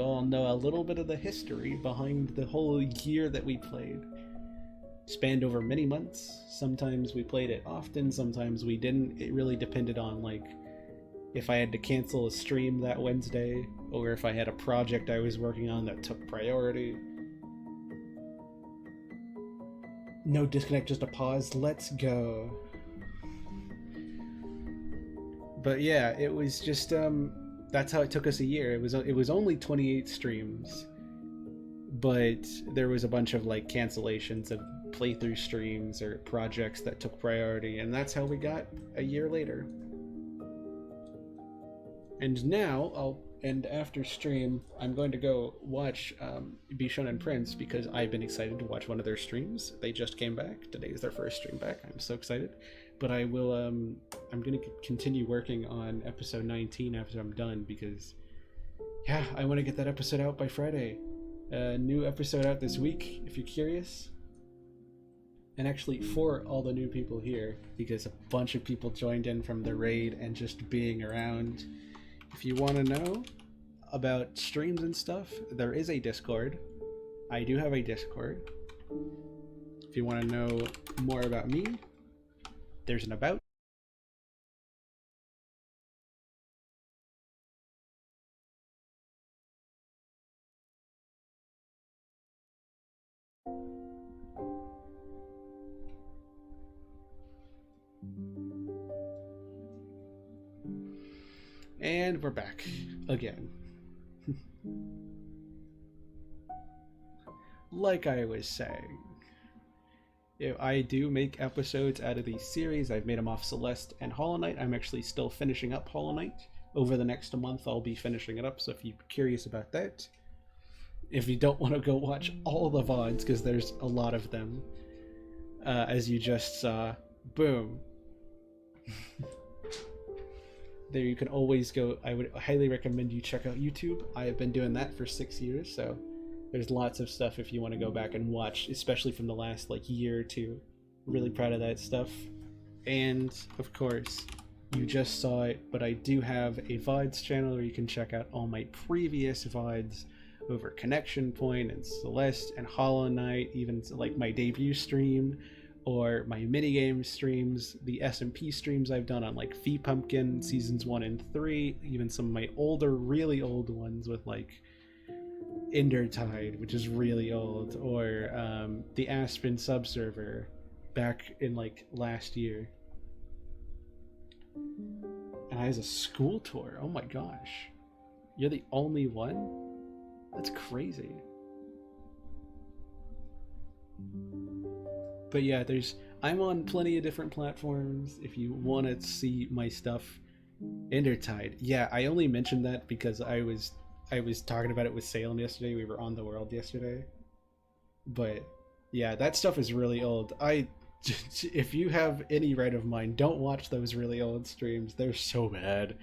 all know a little bit of the history behind the whole year that we played. Spanned over many months. Sometimes we played it often, sometimes we didn't. It really depended on, like, if I had to cancel a stream that Wednesday, or if I had a project I was working on that took priority. No disconnect, just a pause. Let's go. But yeah, it was just that's how it took us a year. It was only 28 streams, but there was a bunch of like cancellations of playthrough streams or projects that took priority, and that's how we got a year later. And now, after stream, I'm going to go watch Bishon and Prince because I've been excited to watch one of their streams. They just came back. Today is their first stream back. I'm so excited. But I will, I'm going to continue working on episode 19 after I'm done because, yeah, I want to get that episode out by Friday. New episode out this week, if you're curious. And actually, for all the new people here, because a bunch of people joined in from the raid and just being around. If you want to know about streams and stuff, there is a Discord. I do have a Discord. If you want to know more about me, there's an about. And we're back again. Like I was saying, if I do make episodes out of these series, I've made them off Celeste and Hollow Knight. I'm actually still finishing up Hollow Knight. Over the next month, I'll be finishing it up, so if you're curious about that. If you don't want to go watch all the VODs, because there's a lot of them, as you just saw, boom. There you can always go. I would highly recommend you check out YouTube. I have been doing that for 6 years, so there's lots of stuff if you want to go back and watch, especially from the last like year or two. Really proud of that stuff. And of course, you just saw it, but I do have a VODs channel where you can check out all my previous VODs over Connection Point and Celeste and Hollow Knight, even like my debut stream or my minigame streams, the SMP streams I've done on like Fee Pumpkin seasons 1 and 3, even some of my older, really old ones with like Endertide, which is really old, or the Aspen subserver back in like last year. And I has a school tour. Oh my gosh. You're the only one? That's crazy. But yeah, I'm on plenty of different platforms if you want to see my stuff. Endertide. Yeah, I only mentioned that because I was talking about it with Salem yesterday. We were on the world yesterday. But yeah, that stuff is really old. If you have any right of mind, don't watch those really old streams. They're so bad.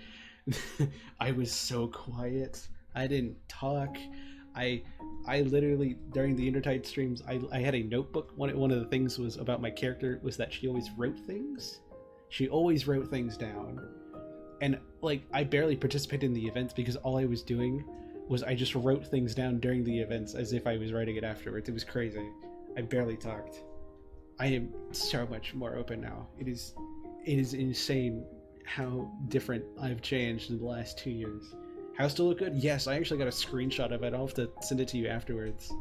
I was so quiet. I didn't talk. I literally, during the Endertide streams, I had a notebook. One of the things was about my character was that she always wrote things. She always wrote things down. And like, I barely participated in the events because all I was doing was I just wrote things down during the events as if I was writing it afterwards. It was crazy. I barely talked. I am so much more open now. It is insane how different I've changed in the last 2 years. House still look good? Yes, I actually got a screenshot of it. I'll have to send it to you afterwards.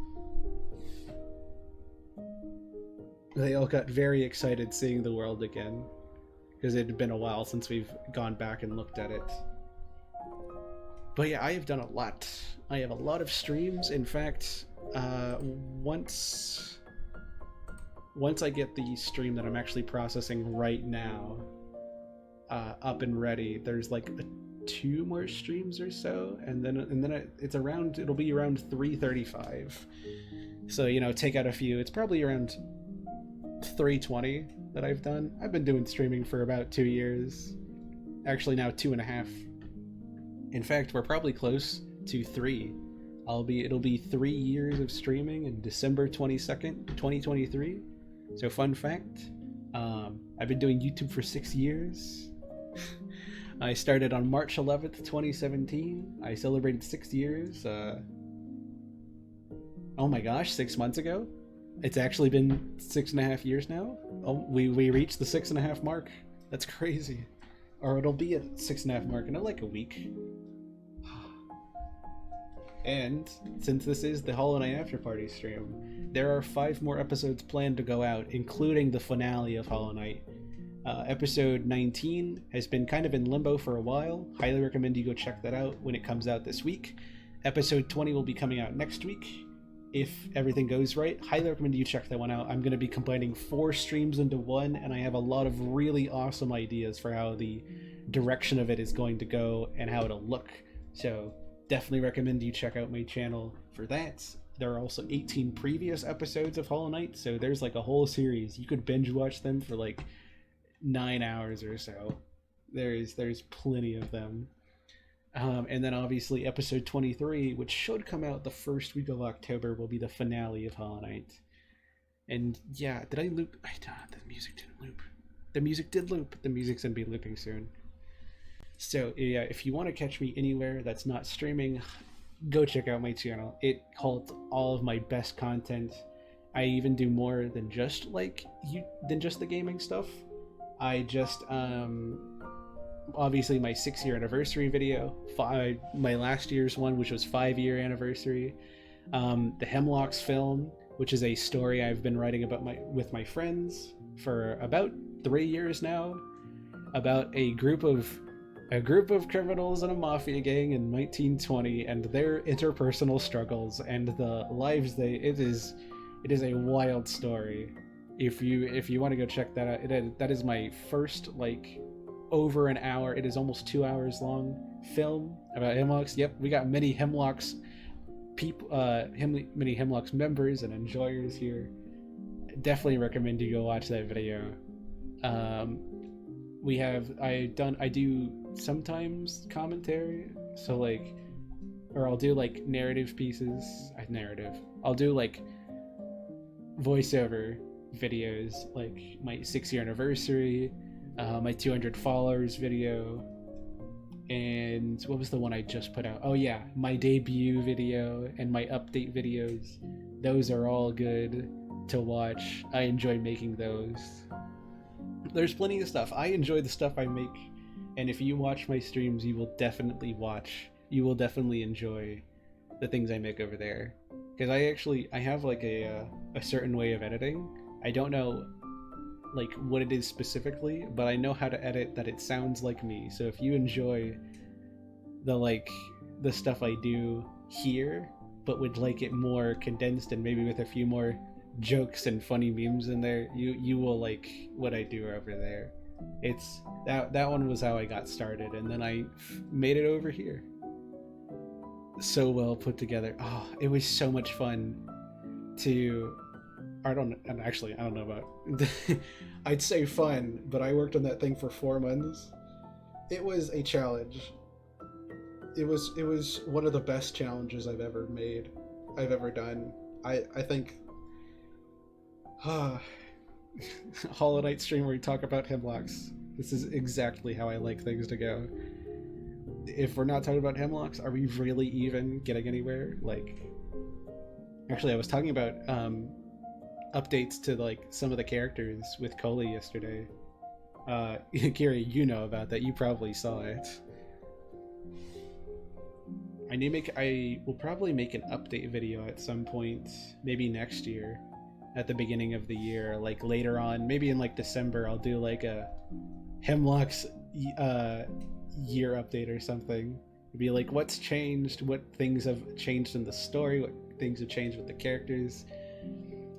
They all got very excited seeing the world again, because it had been a while since we've gone back and looked at it. But yeah, I have done a lot. I have a lot of streams. In fact, once I get the stream that I'm actually processing right now up and ready, there's like 2 more streams or so, and then it'll be around 335. So, you know, take out a few. It's probably around 320 that I've done. I've been doing streaming for about 2 years. Actually, now 2.5. In fact, we're probably close to 3. It'll be 3 years of streaming in December 22nd, 2023. So fun fact, I've been doing YouTube for 6 years. I started on March 11th, 2017. I celebrated 6 years. Oh my gosh, 6 months ago? It's actually been 6.5 years now? Oh, we reached the 6.5 mark. That's crazy. Or it'll be at 6.5 mark in like a week. And since this is the Hollow Knight After Party stream, there are 5 more episodes planned to go out, including the finale of Hollow Knight. Episode 19 has been kind of in limbo for a while. Highly recommend you go check that out when it comes out this week. Episode 20 will be coming out next week, if everything goes right. Highly recommend you check that one out. I'm going to be combining 4 streams into one, and I have a lot of really awesome ideas for how the direction of it is going to go and how it'll look. So definitely recommend you check out my channel for that. There are also 18 previous episodes of Hollow Knight, so there's like a whole series. You could binge watch them for like 9 hours or so. There's plenty of them. And then obviously episode 23, which should come out the first week of October, will be the finale of Hollow Knight. And yeah, did I loop? The music didn't loop. The music did loop. The music's gonna be looping soon. So yeah, if you want to catch me anywhere that's not streaming, go check out my channel. It holds all of my best content. I even do more than just the gaming stuff. I just obviously my 6-year anniversary video, my last year's one, which was 5-year anniversary, the Hemlocks film, which is a story I've been writing about with my friends for about 3 years now, about a group of criminals in a mafia gang in 1920 and their interpersonal struggles and the lives it is a wild story. If you want to go check that out, that is my first like over an hour, it is almost 2 hours long film about Hemlocks. Yep, we got many Hemlocks many Hemlocks members and enjoyers here. Definitely recommend you go watch that video. I do sometimes commentary, so like, or I'll do like narrative pieces. I'll do like voiceover videos, like my 6-year anniversary, my 200 followers video, and what was the one I just put out? Oh yeah, my debut video and my update videos. Those are all good to watch. I enjoy making those. There's plenty of stuff. I enjoy the stuff I make, and if you watch my streams, you will definitely enjoy the things I make over there. Because I have like a certain way of editing. I don't know like what it is specifically, but I know how to edit that it sounds like me. So if you enjoy the stuff I do here, but would like it more condensed and maybe with a few more jokes and funny memes in there, you will like what I do over there. It's that one was how I got started, and then I made it over here. So well put together. Oh, it was so much fun to I don't know about I'd say fun, but I worked on that thing for 4 months. It was a challenge. It was one of the best challenges I've ever done. I think Hollow Knight stream where we talk about hemlocks. This is exactly how I like things to go. If we're not talking about hemlocks, are we really even getting anywhere? Like, actually, I was talking about updates to like some of the characters with Coley yesterday. Kiri, you know about that. You probably saw it. I will probably make an update video at some point, maybe next year, at the beginning of the year, like later on, maybe in like December. I'll do like a Hemlock's year update or something. It'd be like what's changed, what things have changed in the story, what things have changed with the characters.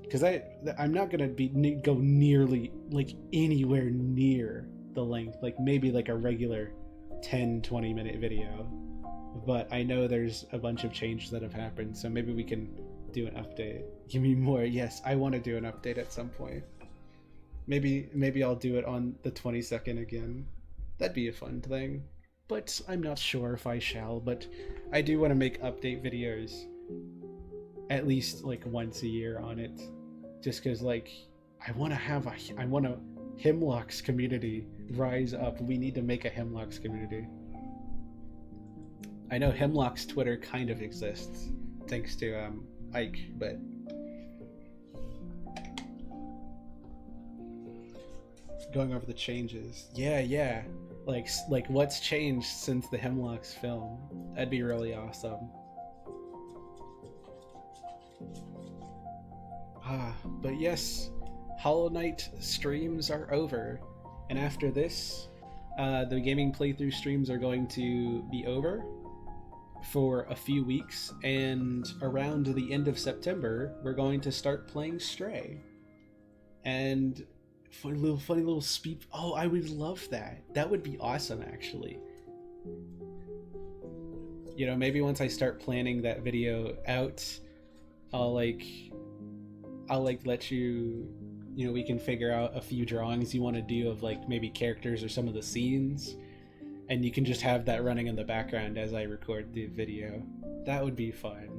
Because I'm not gonna go nearly like anywhere near the length, like maybe like a regular 10-20 minute video, but I know there's a bunch of changes that have happened, so maybe we can do an update. Give me more. Yes, I want to do an update at some point. Maybe I'll do it on the 22nd again. That'd be a fun thing, but I'm not sure if I shall. But I do want to make update videos at least like once a year on it, just because like I want a Hemlocks community rise up. We need to make a Hemlocks community. I know Hemlock's Twitter kind of exists thanks to Ike, but going over the changes. Yeah. Like what's changed since the Hemlocks film? That'd be really awesome. But yes, Hollow Knight streams are over, and after this, the gaming playthrough streams are going to be over for a few weeks, and around the end of September, we're going to start playing Stray. And funny little speed. Oh, I would love that. That would be awesome, actually. You know, maybe once I start planning that video out, I'll let you, we can figure out a few drawings you want to do of like maybe characters or some of the scenes, and you can just have that running in the background as I record the video. That would be fun.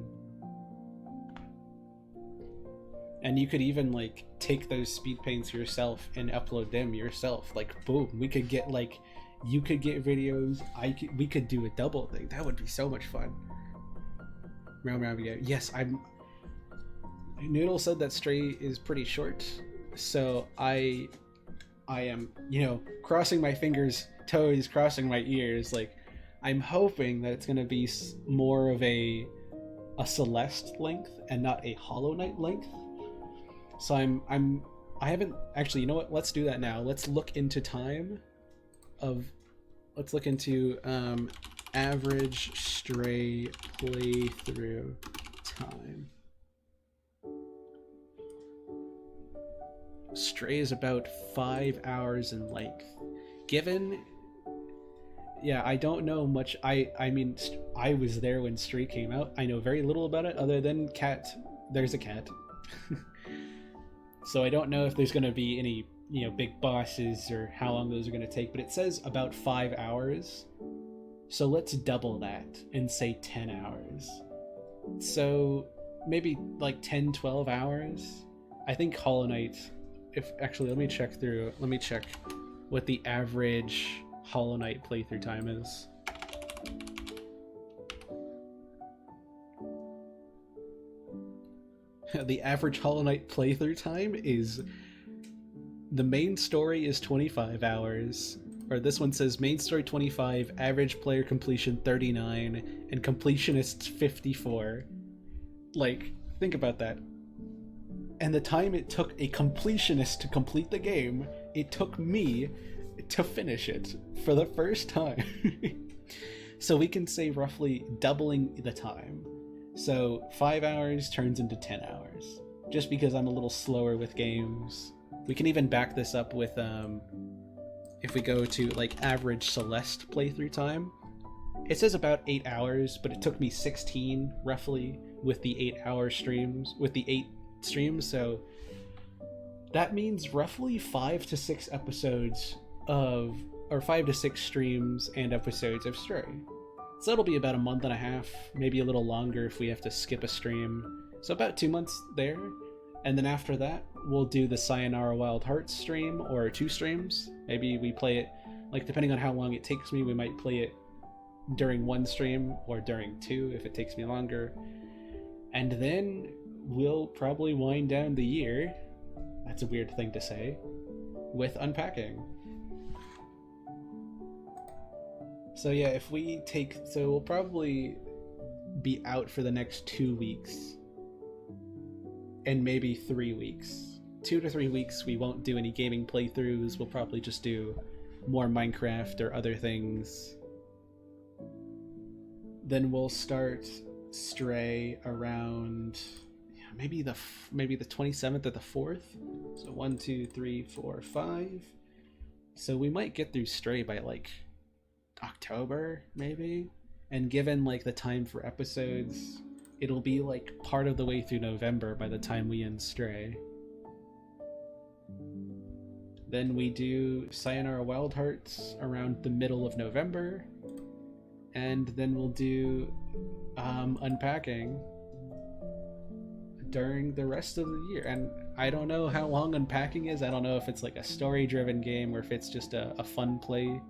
And you could even like take those speed paints yourself and upload them yourself. Like boom, we could get like, you could get videos, we could do a double thing. That would be so much fun. Round again. Yes, Noodle said that Stray is pretty short, so I am, crossing my fingers, toes, crossing my ears. Like, I'm hoping that it's gonna be more of a Celeste length and not a Hollow Knight length. So I haven't actually. You know what? Let's do that now. Let's look into average Stray playthrough time. Stray is about 5 hours in length. I don't know much. I mean, I was there when Stray came out. I know very little about it other than there's a cat. So I don't know if there's going to be any, big bosses or how long those are going to take, but it says about 5 hours. So let's double that and say 10 hours. So maybe like 10-12 hours. I think Hollow Knight, let me check what the average Hollow Knight playthrough time is. the average Hollow Knight playthrough time is, the main story is 25 hours, or this one says main story 25, average player completion 39, and completionists 54. Like, think about that. And the time it took a completionist to complete the game, it took me to finish it for the first time. So we can say roughly doubling the time. So 5 hours turns into 10 hours, just because I'm a little slower with games. We can even back this up with, if we go to like average Celeste playthrough time, it says about 8 hours, but it took me 16 roughly with the 8 streams, so that means roughly 5 to 6 episodes of, or 5 to 6 streams and episodes of Stray. So it'll be about a month and a half, maybe a little longer if we have to skip a stream. So about 2 months there. And then after that, we'll do the Sayonara Wild Hearts stream, or 2 streams. Maybe we play it, like depending on how long it takes me, we might play it during 1 stream or during 2 if it takes me longer. And then we'll probably wind down the year, that's a weird thing to say, with unpacking. So yeah, if we take, so we'll probably be out for the next 2 weeks and maybe 3 weeks. 2 to 3 weeks we won't do any gaming playthroughs, we'll probably just do more Minecraft or other things. Then we'll start Stray around maybe the 27th or the 4th. So 1, 2, 3, 4, 5. So we might get through Stray by like October maybe, and given like the time for episodes, it'll be like part of the way through November by the time we end Stray. Then we do Sayonara Wild Hearts around the middle of November, and then we'll do unpacking during the rest of the year. And I don't know how long unpacking is. I don't know if it's like a story driven game or if it's just a fun play.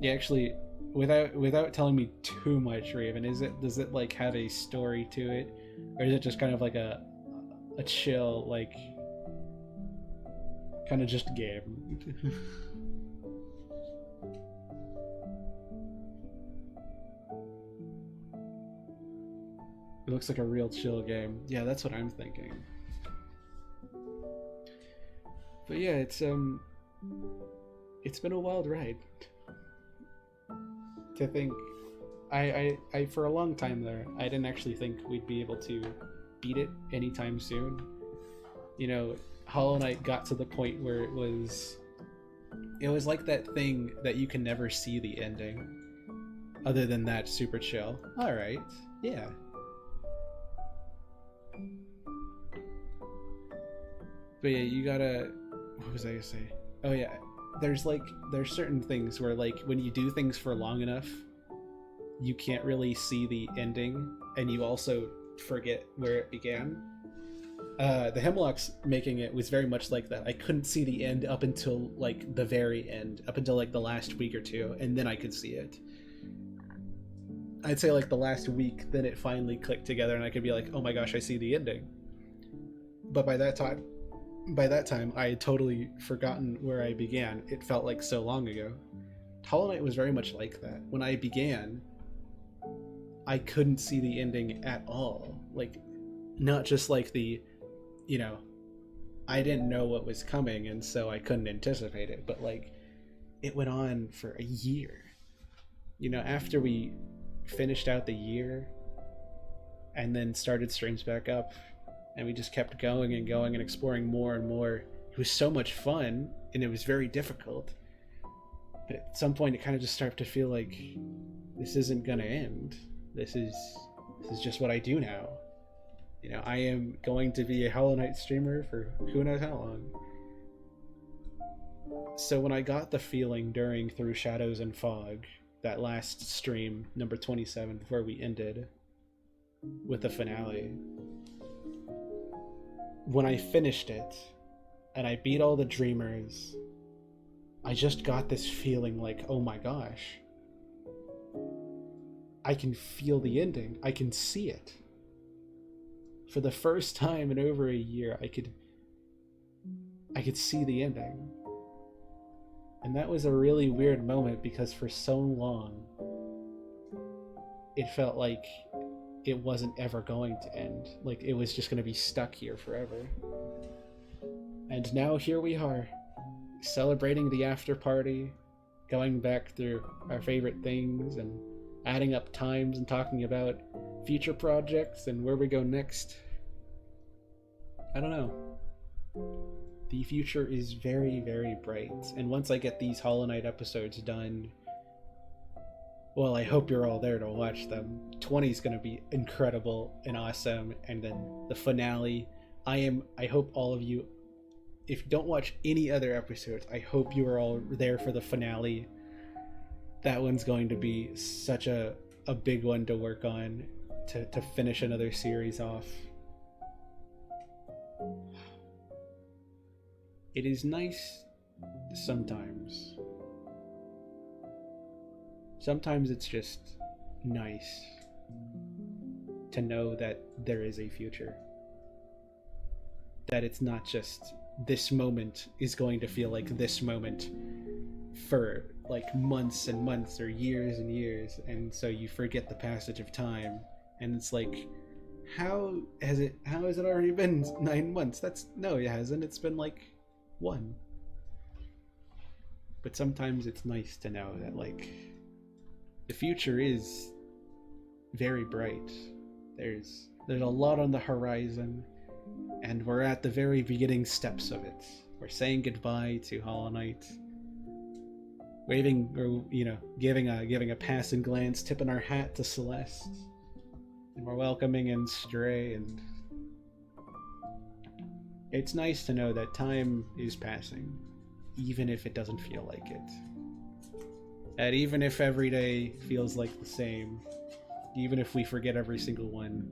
Yeah, actually, without telling me too much, Raven, does it like have a story to it, or is it just kind of like a chill, like kind of just game? It looks like a real chill game. Yeah, that's what I'm thinking. But yeah, it's been a wild ride. To think, I for a long time there, I didn't actually think we'd be able to beat it anytime soon. You know, Hollow Knight got to the point where it was like that thing that you can never see the ending. Other than that, super chill. Alright, yeah. But yeah, you gotta, what was I gonna say? Oh yeah, there's certain things where like when you do things for long enough, you can't really see the ending, and you also forget where it began. The Hemlocks making it was very much like that. I couldn't see the end up until like the very end, up until like the last week or two, and then I could see it. I'd say like the last week, then it finally clicked together and I could be like, oh my gosh, I see the ending. But by that time I had totally forgotten where I began. It felt like so long ago. Hollow Knight was very much like that. When I began, I couldn't see the ending at all. Like, not just like the, you know, I didn't know what was coming and so I couldn't anticipate it, but like it went on for a year. You know, after we finished out the year and then started streams back up, and we just kept going and going and exploring more and more. It was so much fun, and it was very difficult. But at some point, it kind of just started to feel like this isn't gonna end. This is just what I do now. You know, I am going to be a Hollow Knight streamer for who knows how long. So when I got the feeling during Through Shadows and Fog, that last stream, number 27, before we ended with the finale, when I finished it and I beat all the dreamers, I just got this feeling like, oh my gosh, I can feel the ending. I can see it. For the first time in over a year, I could see the ending. And that was a really weird moment because for so long, it felt like it wasn't ever going to end. Like it was just going to be stuck here forever. And now here we are, celebrating the after party, going back through our favorite things and adding up times and talking about future projects and where we go next. I don't know. The future is very, very bright. And once I get these Hollow Knight episodes done, well, I hope you're all there to watch them. 20 is going to be incredible and awesome. And then the finale, I hope all of you, if you don't watch any other episodes, I hope you are all there for the finale. That one's going to be such a big one to work on to finish another series off. It is nice sometimes. Sometimes it's just nice to know that there is a future. That it's not just this moment is going to feel like this moment for like months and months or years and years, and so you forget the passage of time, and it's like, how has it already been 9 months? No, it hasn't. It's been like 1. But sometimes it's nice to know that like the future is very bright. There's a lot on the horizon, and we're at the very beginning steps of it. We're saying goodbye to Hollow Knight, waving, or giving a passing glance, tipping our hat to Celeste, and we're welcoming in Stray, and it's nice to know that time is passing, even if it doesn't feel like it. And even if every day feels like the same, even if we forget every single one,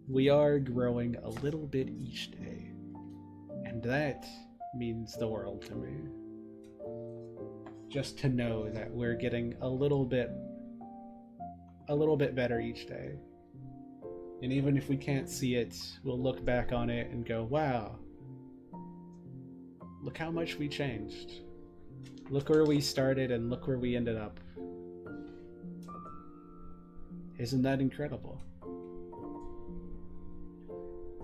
we are growing a little bit each day. And that means the world to me. Just to know that we're getting a little bit better each day. And even if we can't see it, we'll look back on it and go, wow, look how much we changed. Look where we started and look where we ended up. Isn't that incredible?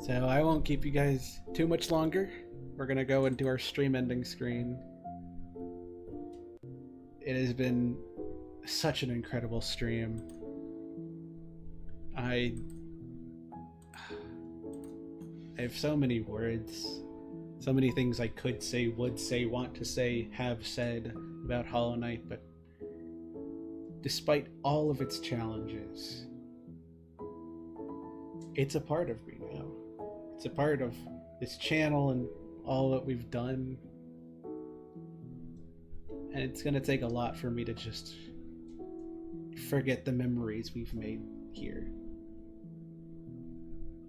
So I won't keep you guys too much longer. We're gonna go into our stream ending screen. It has been such an incredible stream. I have so many words, so many things I could say, would say, want to say, have said about Hollow Knight, but despite all of its challenges, it's a part of me now. It's a part of this channel and all that we've done. And it's gonna take a lot for me to just forget the memories we've made here.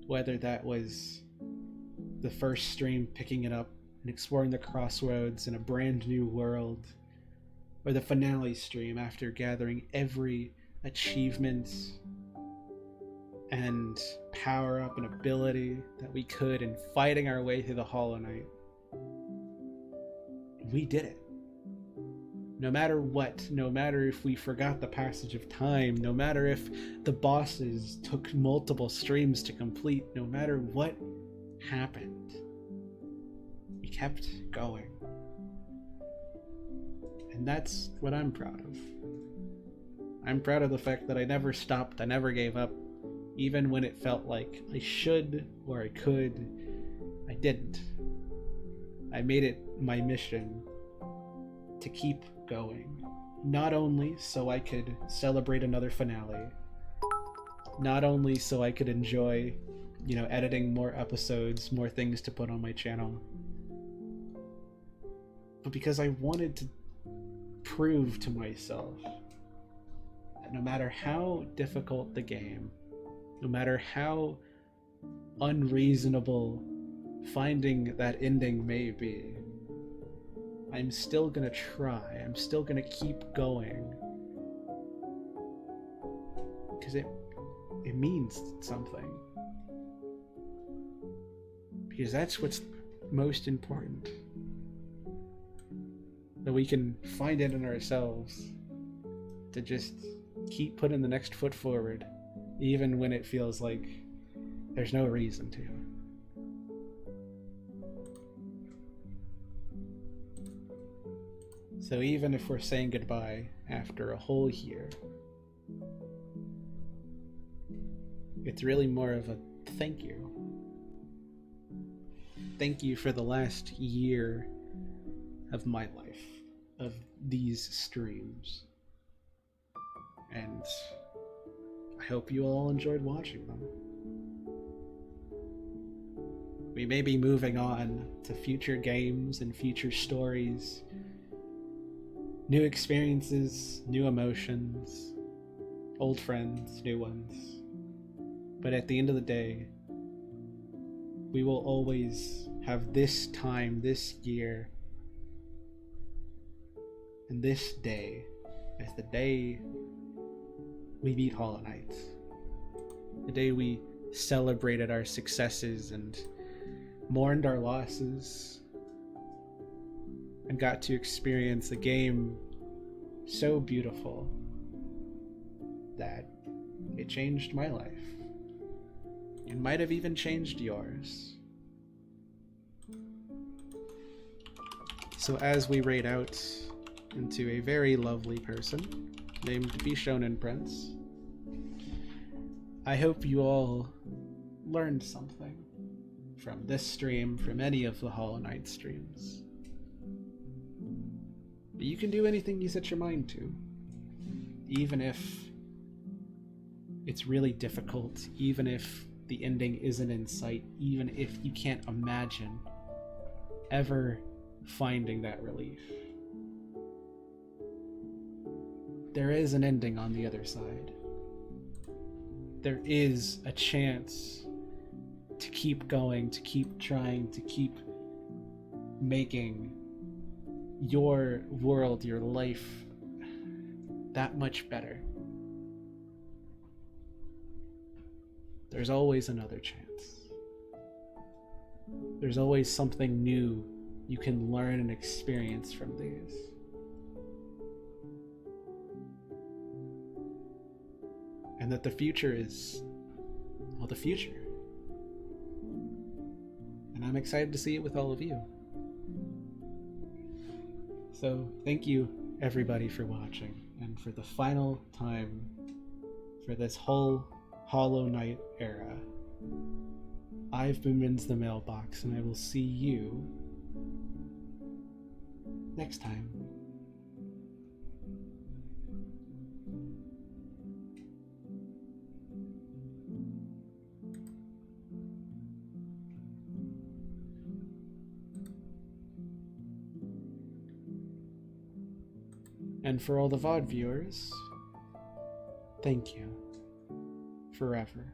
Whether that was the first stream picking it up and exploring the crossroads in a brand new world, or the finale stream after gathering every achievement and power up and ability that we could and fighting our way through the Hollow Knight. We did it. No matter what, no matter if we forgot the passage of time, no matter if the bosses took multiple streams to complete, no matter what happened, we kept going. And that's what I'm proud of. I'm proud of the fact that I never stopped, I never gave up, even when it felt like I should or I could. I didn't. I made it my mission to keep going. Not only so I could celebrate another finale, not only so I could enjoy, editing more episodes, more things to put on my channel, but because I wanted to prove to myself that no matter how difficult the game, no matter how unreasonable finding that ending may be, I'm still gonna try. I'm still gonna keep going. because it means something. Because that's what's most important. That we can find it in ourselves to just keep putting the next foot forward, even when it feels like there's no reason to. So even if we're saying goodbye after a whole year, it's really more of a thank you. Thank you for the last year of my life, of these streams. And I hope you all enjoyed watching them. We may be moving on to future games and future stories, new experiences, new emotions, old friends, new ones. But at the end of the day, we will always have this time, this year, and this day as the day we beat Hollow Knight. The day we celebrated our successes and mourned our losses and got to experience a game so beautiful that it changed my life. It might have even changed yours. So as we raid out into a very lovely person named Bishonen Prince, I hope you all learned something from this stream, from any of the Hollow Knight streams. But you can do anything you set your mind to, even if it's really difficult, even if the ending isn't in sight, even if you can't imagine ever finding that relief. There is an ending on the other side. There is a chance to keep going, to keep trying, to keep making your world, your life, that much better. There's always another chance. There's always something new you can learn and experience from these. And that the future is, well, the future. And I'm excited to see it with all of you. So thank you everybody for watching, and for the final time for this whole Hollow Knight era. I've been Min's the Mailbox, and I will see you next time. And for all the VOD viewers, thank you forever.